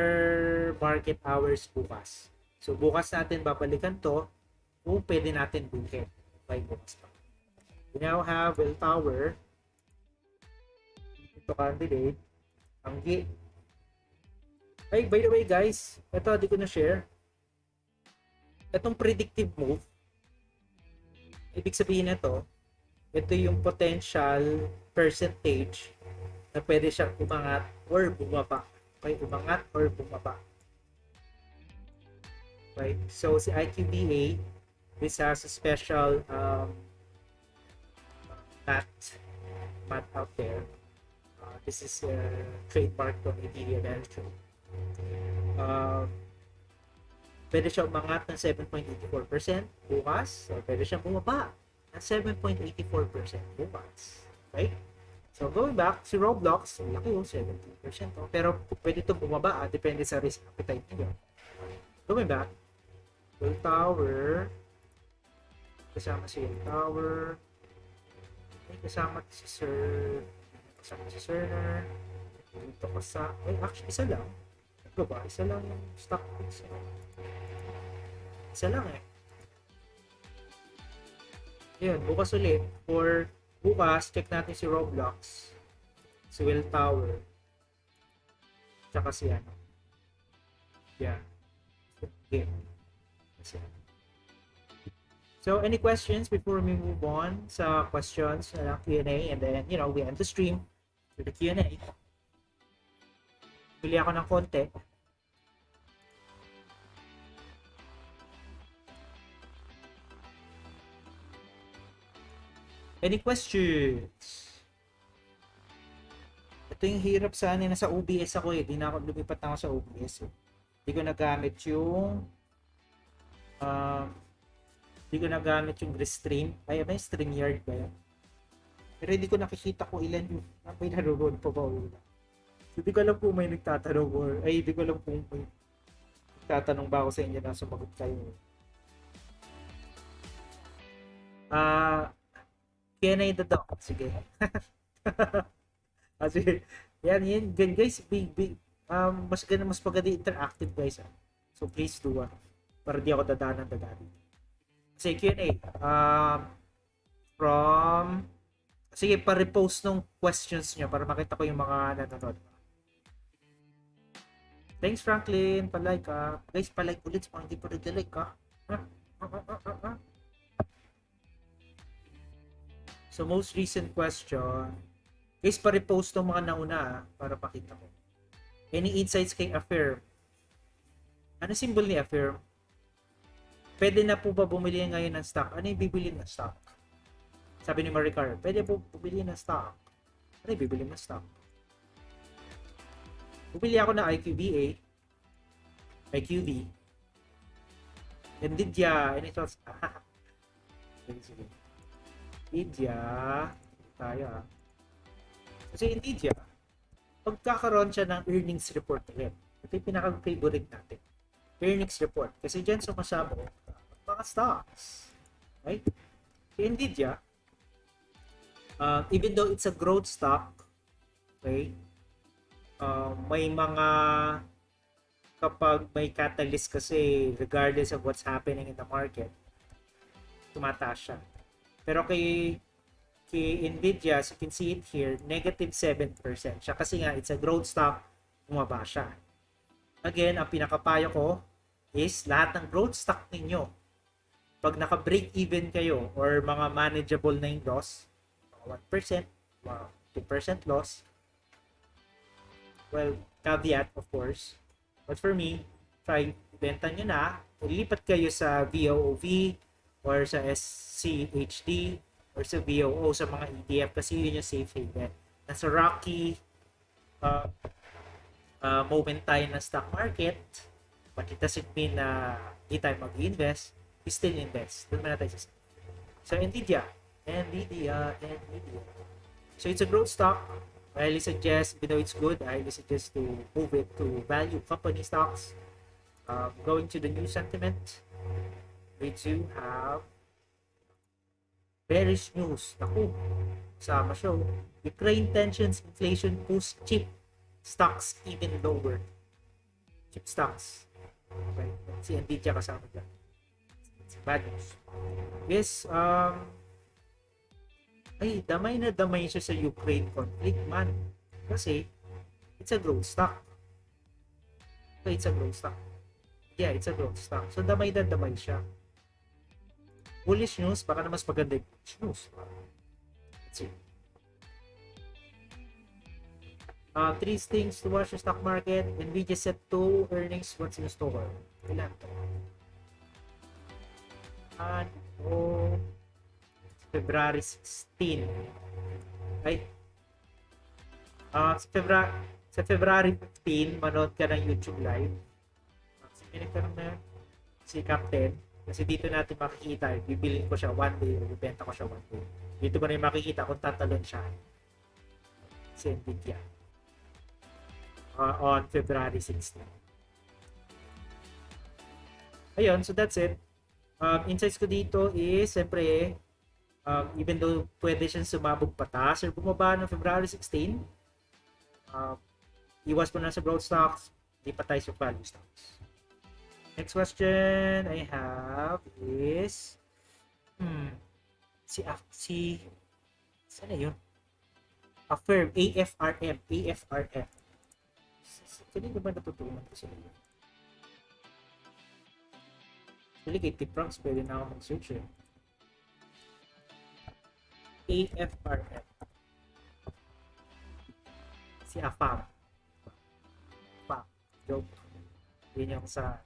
market hours bukas. So bukas natin babalikan to kung pwede natin bukin by bukas pa. We now have Well Tower. Ito candidate. Ay, by the way guys, ito di ko na share. Itong predictive move, ibig sabihin nito, ito yung potential percentage na pwede siyang umangat or bumaba. Okay, umangat or bumaba. Right? So si IQVA, this has a special math out there. This is trademark from Ethereum Management. Pwede siya umangat ng 7.84% bukas, or pwede siya bumaba ng 7.84% bukas. Right? So going back, si Roblox, laki 17%. Pero pwede ito bumaba, depende sa risk appetite niyo. Going back, Well Tower, kasama si Well Tower, kasama si Cerner, dito actually isa lang. Ito ba? Isa lang yung stock picks. Isa lang Yun, bukas ulit. For bukas, check natin si Roblox, si Well Tower, tsaka si Yeah. Okay. So, any questions before we move on sa questions na Q&A, and then, we end the stream with the Q&A. Pili ako ng konti. Any questions? Ito yung hirap sana, nasa OBS ako di na ako lumipat na ako sa OBS Hindi ko nagamit yung restream. Ay, may StreamYard ba yan? Pero hindi ko nakikita kung ilan yung may nanonood pa ba o wala. Hindi ko alam kung may nagtatanong or ay hindi ko alam kung may nagtatanong ba ako sa inyo na sumagot kayo. Can I the dog? Sige. Sige. Yan, guys, mas maganda interactive guys. So please do para di ako dadaan. Sige, Q&A. From sige, pa-repost nung questions nyo para makita ko yung mga nanonood. Thanks, Franklin. Palike ka. Guys, palike ulit sa mga hindi pa nag-like ka. So, most recent question. Guys, pa-repost nung mga nauna para pakita ko. Any insights kay Affirm? Ano symbol ni Affirm? Pwede na po ba bumili ngayon ng stock? Ano yung bibili ng stock? Sabi ni Maricar, pwede po bumili ng stock. Ano yung bibili ng stock? Bumili ako ng IQV, Nvidia, and it was, sige. Nvidia, tayo Kasi Nvidia, pagkakaroon siya ng earnings report ulit. Ito yung pinaka-favorite natin. Earnings report. Kasi dyan sumasama mga stocks. Right? Si Nvidia, even though it's a growth stock, okay, may mga kapag may catalyst kasi regardless of what's happening in the market, tumataas siya. Pero kay Nvidia, as you can see it here, negative 7% siya kasi nga it's a growth stock, bumaba siya. Again, ang pinakapayo ko is lahat ng growth stock ninyo, pag naka-break even kayo or mga manageable na yung loss, 1%, 2% loss, well, caveat of course. But for me, try, benta nyo na, ilipat kayo sa VOOV or sa SCHD or sa VOO sa mga ETF kasi yun yung safe haven. Nasa rocky moment tayo ng stock market, but it doesn't mean na di tayo mag-invest, we still invest. Doon muna tayo sa so Nvidia. So it's a growth stock. I highly suggest, even though it's good, I highly suggest to move it to value company stocks. Going to the new sentiment, we do have bearish news. Naku, sama siya. Ukraine tensions, inflation boosts cheap stocks even lower. Cheap stocks. Okay. Si Nvidia kasama dyan. Bad news. Yes, ay, damay na damay siya sa Ukraine conflict, man. Kasi, it's a growth stock. Okay, it's a growth stock. Yeah, it's a growth stock. So, damay na damay siya. Bullish news, baka na mas maganda yung bullish news. Let's see. 3 things to watch the stock market. Nvidia set 2 earnings. What's in store? Ilan to? February 16. Right? Sa February 15, manood ka ng YouTube live. Sinig ka na si Captain. Kasi dito natin makikita, bibilin ko siya one day, bibenta ko siya one day. Dito ko na yung makikita kung tatalon siya. Si Nvidia. On February 16. Ayun, so that's it. Insights ko dito is, siyempre, even though pwede siyang sumabog pataas or bumaba ng February 16, iwas mo na sa growth stocks, di pa tayo sa value stocks. Next question I have is saan na yun? Affirm, AFRM. Kanina ba natutunan ko sila yun? Actually, kay T-Pranks, pwede na ako mag-search eh. AFRM. Si AFAM. Joke. Yun yung sa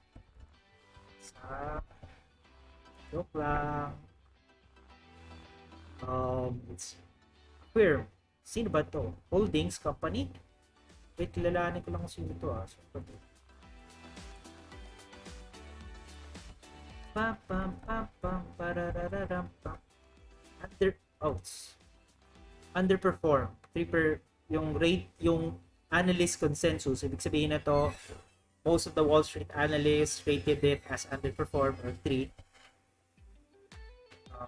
joke lang. It's Affirm. Sino ba to? Holdings company? Wait, kilalanin ko lang kung sino to So, underperform. Yung rate, yung analyst consensus, ibig sabihin na to, most of the Wall Street analysts rated it as underperform or 3.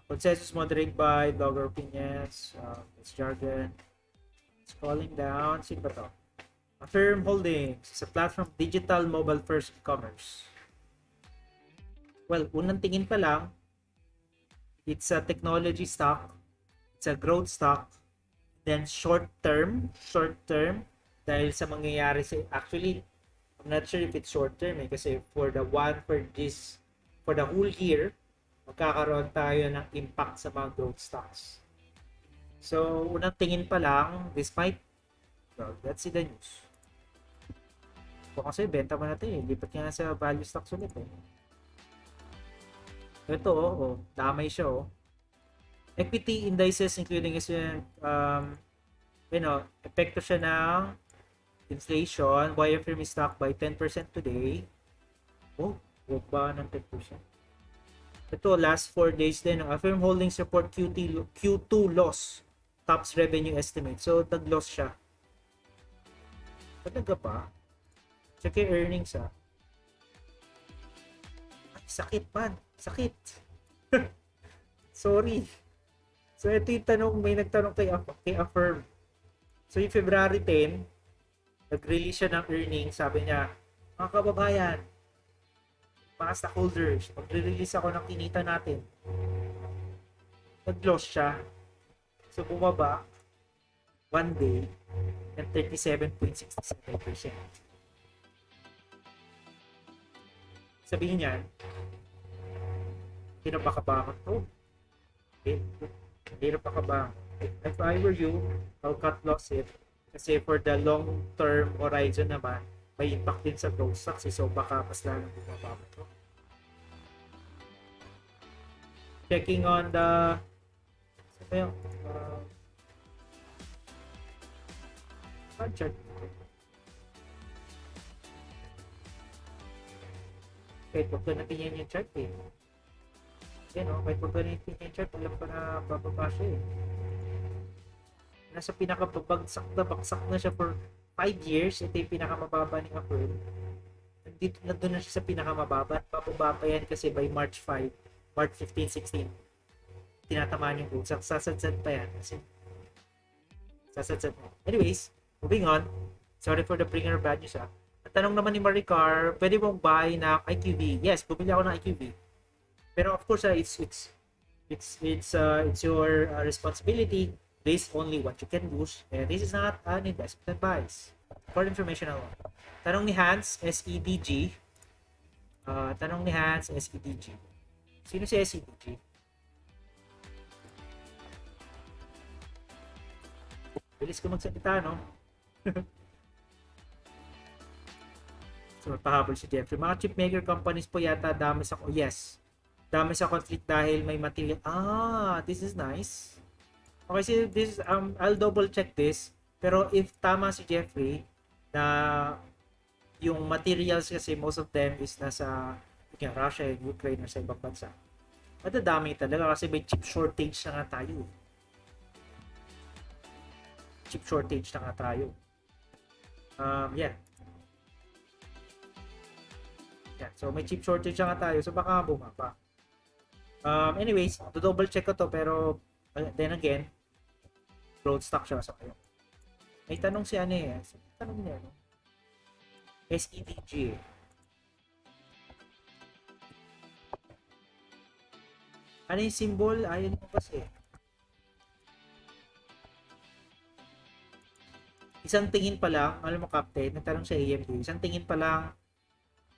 Consensus moderate by blogger opinions, it's jargon. Scrolling down, sino ba to? Affirm Holdings is a platform of digital mobile first e-commerce. Well, unang tingin pa lang, it's a technology stock, it's a growth stock, then short term, dahil sa mangyayari sa, actually, I'm not sure if it's short term kasi for the whole year, magkakaroon tayo ng impact sa mga growth stocks. So, unang tingin pa lang, well, let's see the news. Kung kasi, benta mo natin lipat nga sa value stocks ulit Ito, damay siya Equity indices including epekto siya ng inflation. YFM is stock by 10% today. Huwag ba ng 10%? Ito, last 4 days din. Affirm Holdings report Q2 loss. Tops revenue estimate. So, nag-loss siya. Talaga pa? Check yung earnings Ay, sakit man. Sakit. Sorry. So, ito yung tanong. May nagtanong kay Affirm. So, yung February 10, nag-release siya ng earnings. Sabi niya, mga kababayan, mga stockholders, mag-release ako ng kinita natin. Nag-loss siya. So, bumaba 1 day ng 37.67%. Sabihin niyan, hirap pa kabangon to. Hirap pa kabangon. If I were you, I'll cut loss it. Kasi for the long-term horizon naman, may impact din sa growth stocks. So, baka mas lalong bumaba ito. Checking on the chart. Kahit huwag ko natin yung chart kahit huwag ko natin yung chart, alam ko na bababa siya Nasa pinakabagsak na siya for 5 years. Ito yung pinakamababa ni April. Nandito na doon na siya sa pinakamababa. Bababa pa yan kasi by March 15, 16. Tinatamaan yung growth. Sasadsad pa yan. Sasadsad pa. Anyways, moving on. Sorry for the bringer of bad news Ang tanong naman ni Maricar, pwede mong buy na IQV? Yes, bumili ako ng IQV. Pero of course, it's your responsibility. This only what you can use. And this is not an investment advice. For informational one. Tanong ni Hans, SEDG. Sino si SEDG? Bilis ko magsalita, no? So, pahabol si Jeffrey. Mga chip maker companies po yata dami sa conflict dahil may material. This is nice. Okay, so this is, I'll double check this. Pero if tama si Jeffrey na yung materials kasi most of them is nasa Russia, Ukraine, or sa ibang bansa. Madadami talaga kasi may chip shortage na nga tayo. Yeah. So may chip shortage na nga tayo. So baka bumaba. Anyways, double check ko to pero then again, growth stock siya sa kayo. May tanong si tanong niya SEDG. Ano yung symbol? Ayun mo kasi. Isang tingin pa lang, alam mo Captain, nagtanong sa AMD, isang tingin pa lang,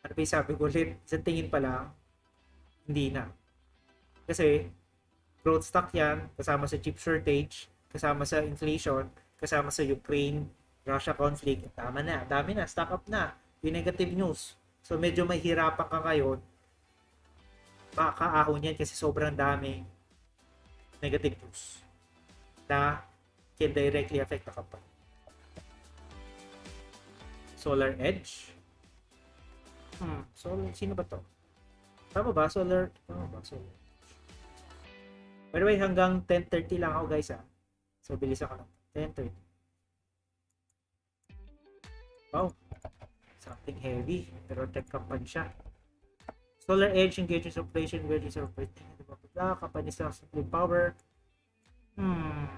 ano ba yung sabi ko ulit, isang tingin pa lang, hindi na. Kasi, growth stock yan, kasama sa chip shortage, kasama sa inflation, kasama sa Ukraine-Russia conflict. Tama na, dami na, stock up na. Yung negative news. So, medyo mahirapan ka ngayon, makaahon yan kasi sobrang dami negative news na can directly affect the company. Solar Edge. Sino ba to? Tama ba? Solar. By the way, hanggang 10:30 lang ako guys So So, bilis ako ng 10:30. Wow. Something heavy. Pero tech company siya. Solar Edge engages operation where is operating. Company stocks include power. Hmm.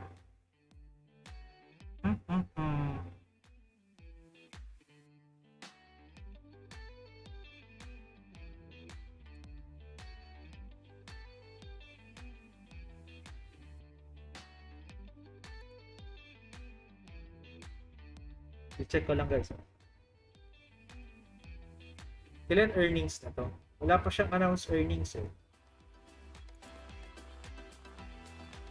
I-check ko lang guys. Kailan earnings na to? Wala pa siyang announce earnings eh.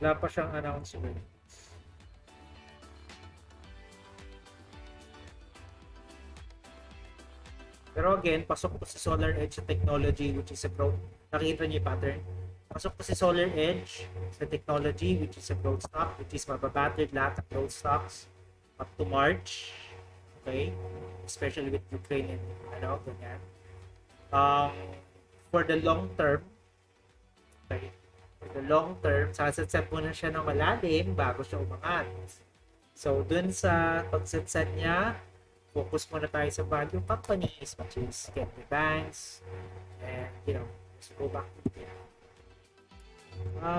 Wala pa siyang announce earnings. Pero again, pasok po si Solar Edge sa technology which is a growth. Nakikita niyo yung pattern? Pasok po si Solar Edge sa technology which is a growth stock, which is mababattered lahat ng growth stocks up to March. Okay? Especially with Ukraine and ganyan. For the long term, okay? For the long term, sasatset muna siya ng malalim bago siya umangat. So, dun sa pagsatsat niya, focus muna tayo sa value companies which is banks and let's go back to the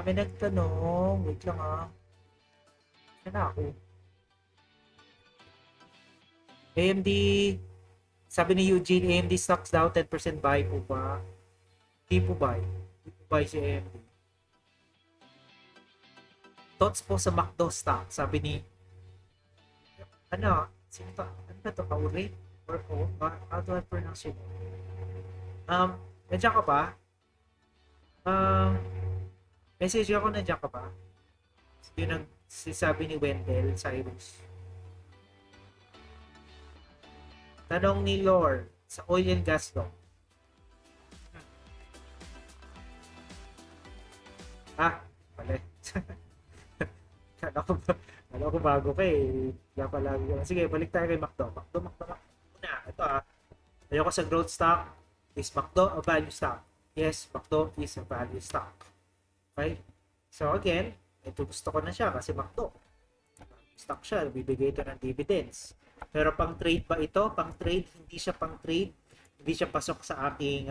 may nagtanong, wait lang saan ako? AMD, sabi ni Eugene, AMD stocks daw 10% buy po ba? Hindi po buy si AMD. Thoughts po sa McDo stock, sabi ni sino to? Ano ba to? Kauri? Or how do I pronounce it? Nandiyan ka ba? Message ako, nandiyan ka ba? Yun ang sabi ni Wendell Cyrus. Tanong ni Lord sa oil and gas law. Mali. Kala ko bago ka eh. Kaya pala. Sige, balik tayo kay McDo. McDo. Una, ito ayoko sa growth stock. Is McDo a value stock? Yes, McDo is a value stock. Okay? So again, ito gusto ko na siya kasi McDo. Stock siya, bibigay ito ng dividends. Pero pang trade ba ito? Pang trade, hindi siya pang trade. Hindi siya pasok sa aking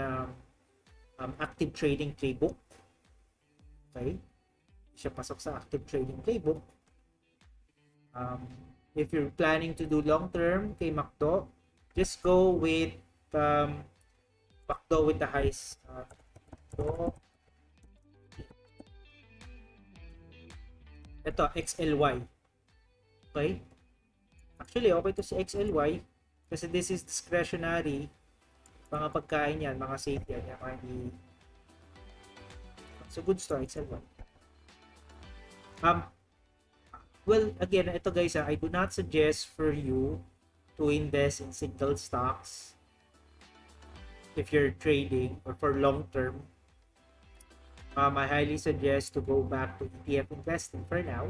active trading playbook. Okay? Hindi siya pasok sa active trading playbook. If you're planning to do long term kay McDo, just go with McDo with the highest ito, XLY. Okay? Actually, okay to si XLY kasi this is discretionary. Mga pagkain yan, mga safe yan, mga hindi. So, good story, XLY. Well, again, ito guys, I do not suggest for you to invest in single stocks if you're trading or for long term. I highly suggest to go back to ETF investing for now.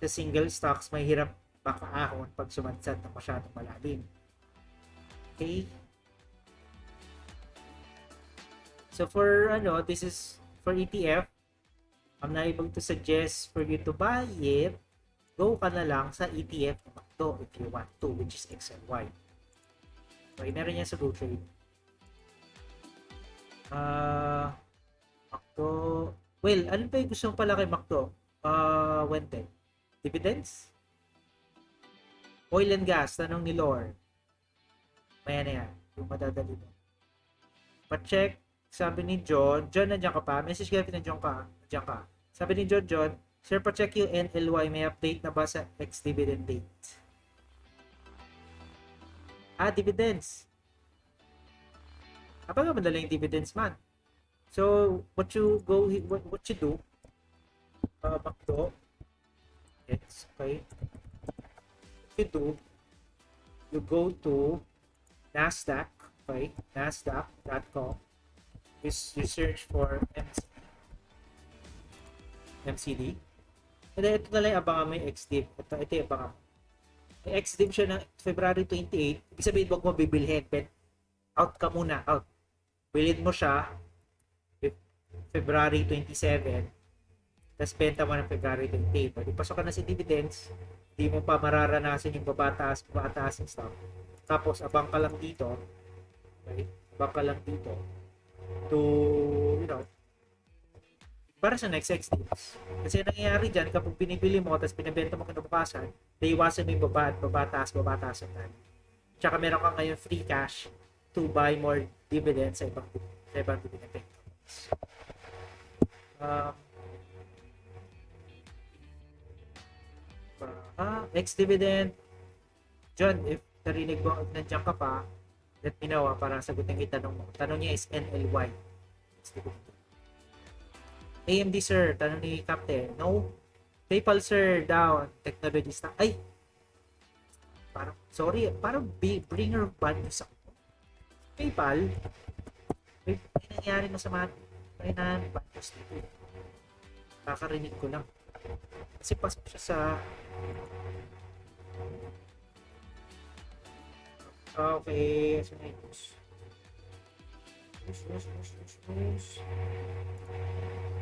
Sa single stocks, mahirap makaahon pag sumansat na masyadong malalim. Okay? So for this is for ETF. I'm not able to suggest for you to buy it. Go ka na lang sa ETF na McDo if you want to, which is XLY. Okay, meron yan sa Gotrade. McDo. Well, ano pa yung gusto mo pala kay McDo? Wente. Dividends? Oil and gas, tanong ni Lord. Maya na yan. Yung madadali mo. Pa-check. Sabi ni John, nandiyan ka pa? Message ka na John ka. Nandiyan ka. Sabi ni John, sir, pa-check yung NLY. May update na ba sa ex-dividend date? Dividends. Nga madaling dividends man. So, what you do, McDo, yes, okay. What you do, you go to Nasdaq, okay, nasdaq.com. You search for MCD. And then, ito na lang abangan mo yung XDIV. Ito yung abangan mo. May XDIV siya ng February 28. Ibig sabihin, huwag mo bibilhin. Out ka muna. Out. Bilhin mo siya February 27. Tapos benta mo ng February 28. Pwede pasok ka na si dividends, hindi mo pa mararanasan yung babataas ng stock. Tapos abang ka lang dito, okay? Abang ka lang dito to, you know, para sa next 6 days. Kasi nangyayari dyan, kapag binibili mo, tapos binibenta mo kinabukasan, naiwasan mo yung baba at babataas ang tayo. Tsaka meron ka ngayon free cash to buy more dividends sa ibang dividend companies. Um, ex-dividend, John, if narinig mo, if nandiyan ka pa, let me know para sagutin yung tanong mo. Tanong niya is NLY. AMD sir, tanong ni Captain. No. PayPal sir, down. Technology stock. Ay! Parang, sorry, parang bringer bad news ako. PayPal, may nangyari masama. May bad news dito. Kakarinig ko lang. Kasi pasok siya sa okay, so news.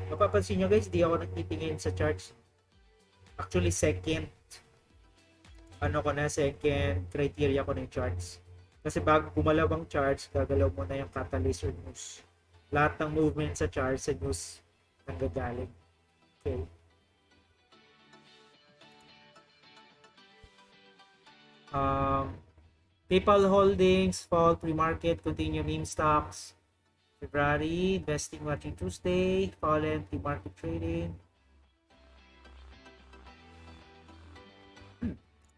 Mapapansin nyo guys, di ako nagtitingin sa charts. Actually, second criteria ko na yung charts. Kasi bago gumalaw ang charts, gagalaw mo na yung catalyst or news. Lahat ng movement sa charts, sa news, nanggagaling. Okay. PayPal holdings, fall, pre-market, continue meme stocks. February, investing watching Tuesday, fallen, pre-market trading.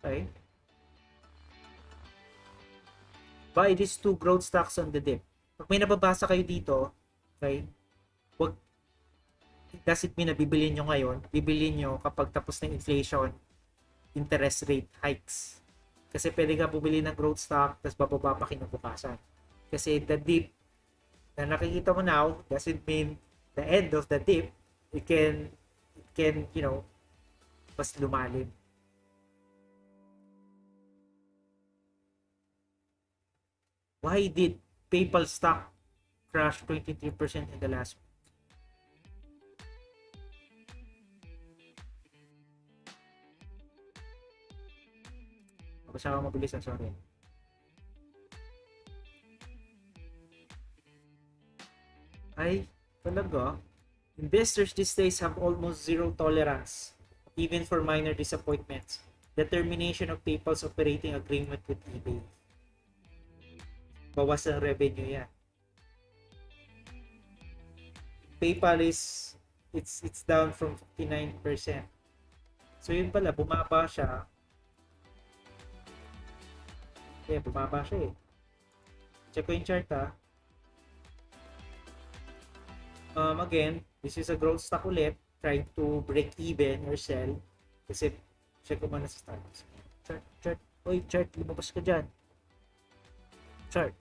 Okay. Buy these two growth stocks on the dip. Pag may nababasa kayo dito, okay, wag, it doesn't mean na bibilin nyo ngayon, bibilin nyo kapag tapos ng inflation, interest rate hikes. Kasi pwede ka bumili ng growth stock, tapos bababa pa kinabukasan. Kasi the dip na nakikita mo now doesn't mean the end of the dip. It can, you know, mas lumalim. Why did PayPal stock crash 23% in the last week? Basta ako mabilis, sorry. Ay, talaga? Investors these days have almost zero tolerance, even for minor disappointments. Determination of PayPal's operating agreement with eBay. Bawas ang revenue yan. PayPal is, it's down from 59%. So yun pala, bumaba siya. Okay, bumaba siya eh. Check ko yung chart ha. Again, this is a growth stock ulit. Trying to break even or sell. Kasi, check ko muna sa stocks. Chart. Oy, chart, lumabas ka dyan. Chart.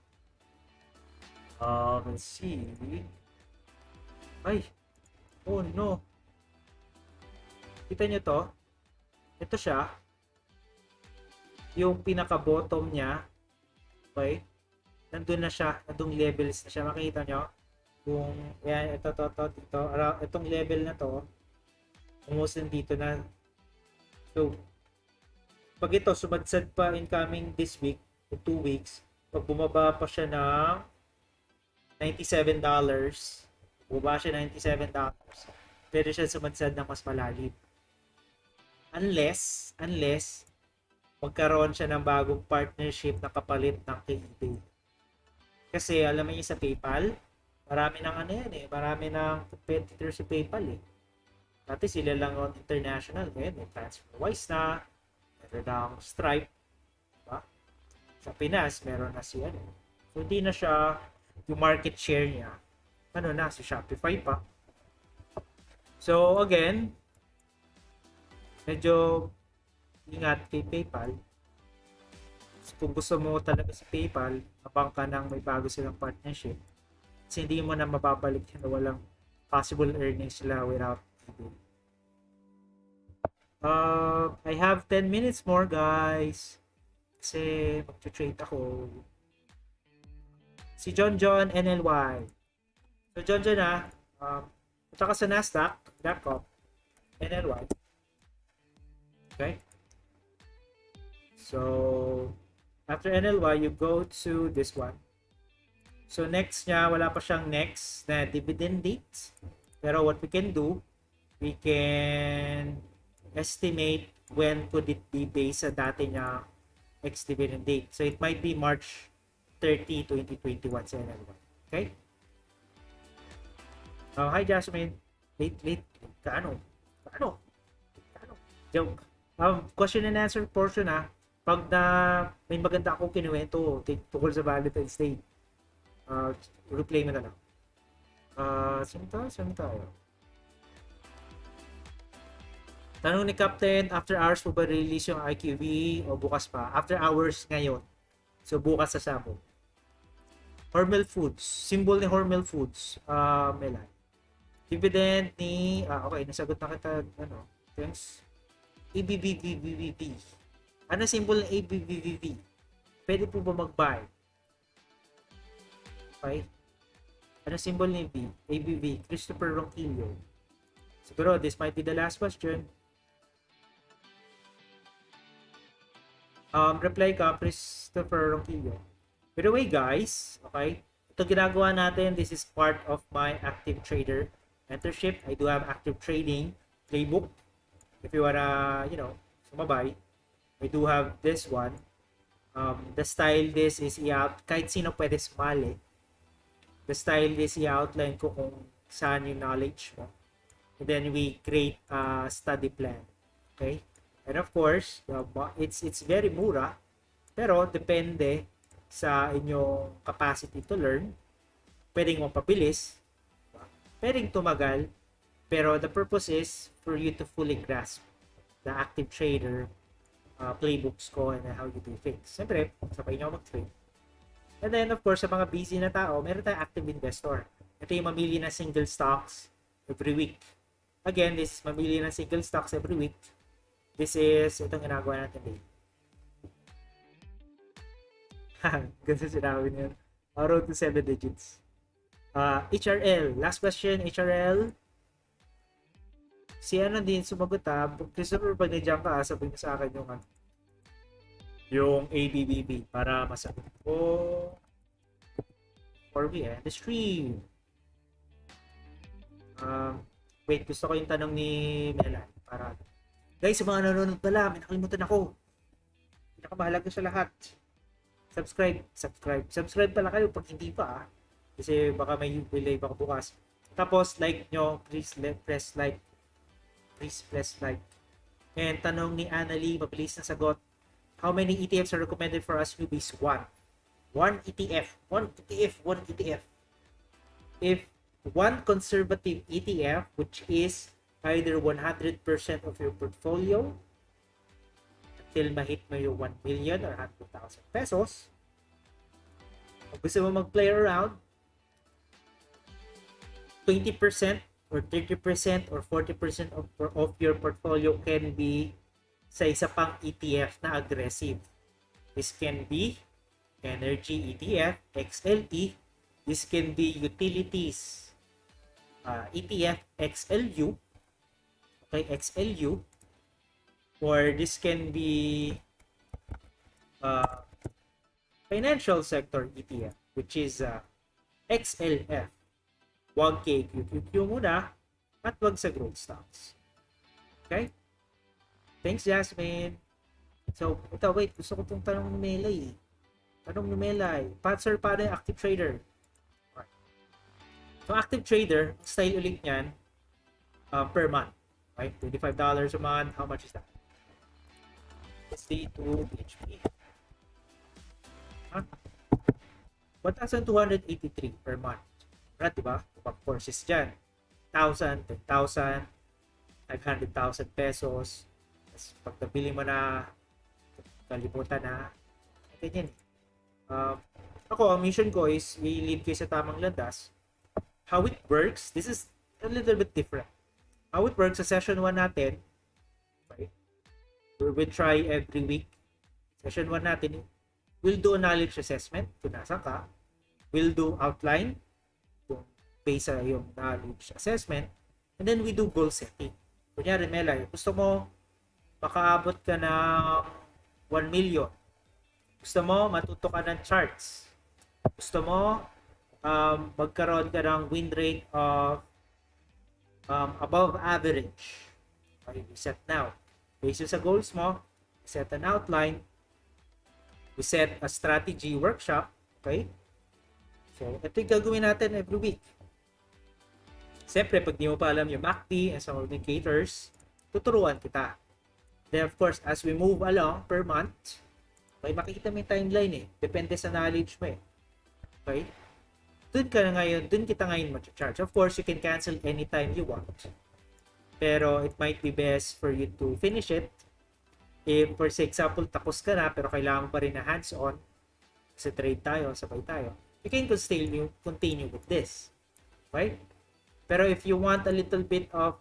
Let's see. Ay. Oh no. Kita nyo to? Ito siya. Yung pinaka-bottom niya. Okay? Nandun na siya. Nandung levels na siya. Makikita nyo? Kung yan, ito, dito. Itong level na to. Almost nandito na. So, pag ito, sumadsad pa incoming this week, o 2 weeks, pag bumaba pa siya ng $97, bumaba siya $97, pwede siya sumadsad ng mas malalim. Unless, magkaroon siya ng bagong partnership na kapalit ng eBay. Kasi alam mo sa PayPal, marami ng marami ng competitor si PayPal eh. Dati sila lang on international, ngayon may TransferWise na, meron ng Stripe, diba? Sa Pinas, meron na siya. So hindi na siya, yung market share niya, si Shopify pa. So again, medyo ingat kay PayPal. So, kung gusto mo talaga si PayPal, abang ka nang may bago silang partnership. Kasi hindi mo na mababalik na walang possible earnings sila without eBay. I have 10 minutes more guys. Kasi mag-trade ako. Si John NLY. So John punta ka sa Nasdaq.com. NLY. Okay? So, after NLY, you go to this one. So, next niya, wala pa siyang next na dividend date. Pero what we can do, we can estimate when could it be based sa dati niya ex-dividend date. So, it might be March 30, 2021 sa NLY. Okay? Hi, Jasmine. Late. Kaano? Joke. Question and answer portion pag na may maganda akong kinuwento tungkol sa Valentine's Day, replay mo na lang. Saan tayo? Tanong ni Captain, after hours po ba release yung IQV o bukas pa? After hours ngayon. So bukas sa Sabo. Hormel Foods. Symbol ni Hormel Foods. Melan. Dividend ni... okay, nasagot na kita. Thanks. ABBBBB. Ano symbol ng ABBBB? Pwede po ba mag-buy? Okay. Ano symbol ni B? ABB. Christopher Ronquillo. Siguro, this might be the last question. Reply ka, Christopher Ronquillo. By the way, guys, okay, ito ginagawa natin, this is part of my active trader mentorship. I do have active trading playbook. If you wanna, sumabay, I do have this one. The style this is kahit sino pwede sumali. The style this i-outline ko kung saan yung knowledge mo. And then we create a study plan. Okay? And of course, it's very mura, pero depende sa inyong capacity to learn. Pwedeng mapabilis, pwedeng tumagal, pero the purpose is for you to fully grasp the active trader playbooks ko and how you do things. Siyempre, sabay nyo mag-trade. And then, of course, sa mga busy na tao, meron tayong active investor. Ito yung mamili ng single stocks every week. Again, this is mamili ng single stocks every week. This is itong ginagawa natin din. Ganun sinabi niya. Road to 7 digits. HRL. Last question, HRL. Si din sumagot Christopher, pag na-jump ka, sabihin mo sa akin yung ABBB para masagot ko. For we end the stream. Wait, gusto ko yung tanong ni Melan. Para guys, sa mga nanonood pala, may nakalimutan ako. Pinakamahalaga sa lahat. Subscribe pala kayo pag hindi pa kasi baka may delay baka bukas. Tapos like nyo, please press like. And tanong ni Annalie, mabilis na sagot. How many ETFs are recommended for us newbies? One ETF. If one conservative ETF, which is either 100% of your portfolio until mahit mo yung 1 million or 100,000 pesos. Kung gusto mo mag-play around, 20% or 30% or 40% of your portfolio can be sa isa pang ETF na aggressive. This can be Energy ETF, XLE. This can be Utilities ETF, XLU. Okay, XLU. Or this can be Financial Sector ETF, which is XLF. Huwag kay QQQ muna at wag sa growth stocks. Okay? Thanks, Jasmine. So, ito, wait. Gusto ko itong tanong ni Melay. Tanong ni Melay. Sir, paano yung active trader? Okay. So, active trader, style ulit niyan, per month. Okay? $25 a month. How much is that? Let's see to HP. 1,283 per month. Right, diba? Pag courses dyan. 1,000, 10,000, 500,000 pesos. Tapos pag nabili mo na, kalimutan na. Ganyan. Ako, ang mission ko is i-lead kayo sa tamang landas. How it works, this is a little bit different. How it works sa session 1 natin, okay, we'll try every week. Session 1 natin, we'll do a knowledge assessment kung nasa ka. We'll do outline based sa yung knowledge assessment. And then we do goal setting. Kunyari, Melay, gusto mo makaabot ka ng 1 million. Gusto mo matuto ka ng charts. Gusto mo magkaroon ka ng win rate of above average. Okay, we set now. Based sa goals mo, set an outline, we set a strategy workshop, okay? So, ito yung gagawin natin every week. Siyempre, pag di mo pa alam yung MACD and some of the indicators, tuturuan kita. Then, of course, as we move along per month, okay, makikita mo yung timeline eh. Depende sa knowledge mo eh. Okay? Dun kita ngayon mag-charge. Of course, you can cancel anytime you want. Pero it might be best for you to finish it. If, for example, tapos ka na pero kailangan pa rin na hands-on, kasi trade tayo, sabay tayo, you can continue with this. Right? Pero if you want a little bit of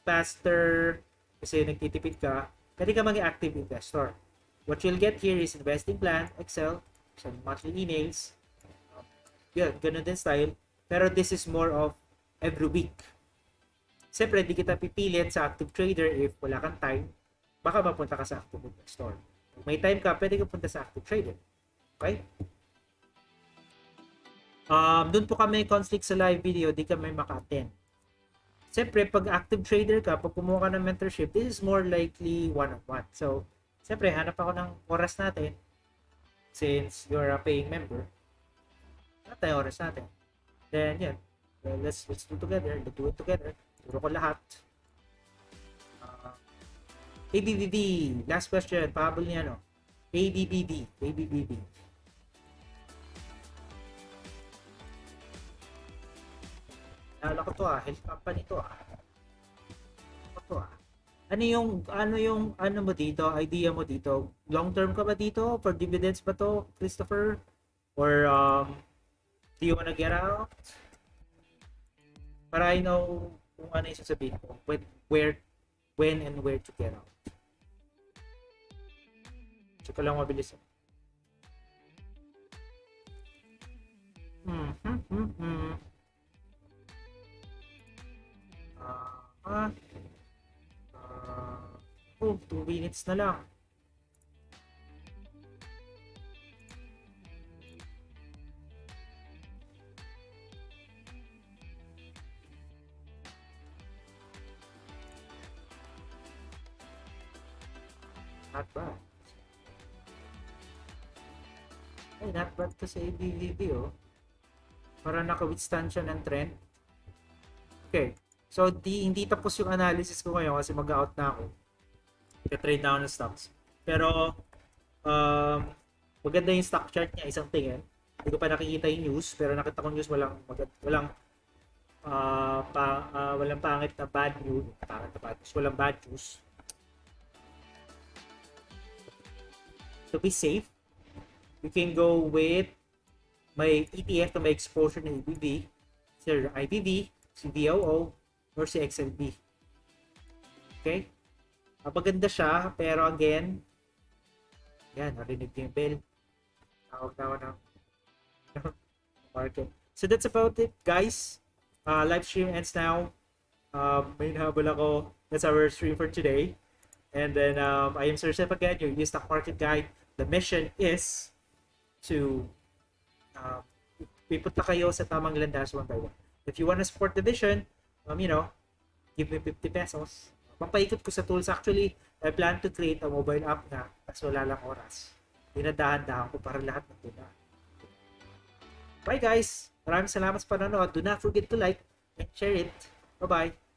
faster, kasi nagtitipid ka, pwede ka maging active investor. What you'll get here is investing plan, Excel, some monthly emails. Yun, ganun din style. Pero this is more of every week. Siyempre, di kita pipilit sa active trader if wala kang time. Baka mapunta ka sa active investor. Kung may time ka, pwede ka punta sa active trader. Okay? Doon po kami conflict sa live video, di kami maka-attend. Siyempre, pag active trader ka, pag kumuha ka ng mentorship, this is more likely one-on-one. So, siyempre, hanap ako ng oras natin since you're a paying member. Hanap tayo oras natin. Then, yun. Well, let's do together. Let's do it together. Turo ko lahat. ABBB. Last question. Pahabol niya, no? ABBB. Nala ko to health company to Ano mo dito, idea mo dito? Long term ka ba dito? For dividends ba to, Christopher? Or do you wanna get out? Para I know kung ano yung sasabihin ko. When and where to get out. Check ko lang mabilis. Oh, 2 minutes na lang. Not bad. Ay, not bad to sa ABVB, oh. Para naka-withstand siya ng trend. Okay. So, hindi tapos yung analysis ko ngayon kasi mag-out na ako. I-trade na ako ng stocks. Pero, maganda yung stock chart niya, isang tingin. Hindi ko pa nakikita yung news, pero nakita ko news walang pangit na bad news. Walang bad news. To be safe, you can go with my ETF to may exposure ng IBV, Sir IBV, si VOO, or si XLB. Okay? Maganda siya, pero again, yan, narinig niyo yung bell. Tawag na ako ng market. So that's about it, guys. Live stream ends now. May nahabol ako. That's our stream for today. And then, I am Sir Seth again, your stock market guide. The mission is to ipunta kayo sa tamang landas one by one. If you want to support the vision, give me 50 pesos. Papaikot ko sa tools. Actually, I plan to create a mobile app na kasi wala lang oras. Dinadahan-dahan ko para lahat ng tuna. Bye guys! Maraming salamat sa panonood. Do not forget to like and share it. Bye-bye!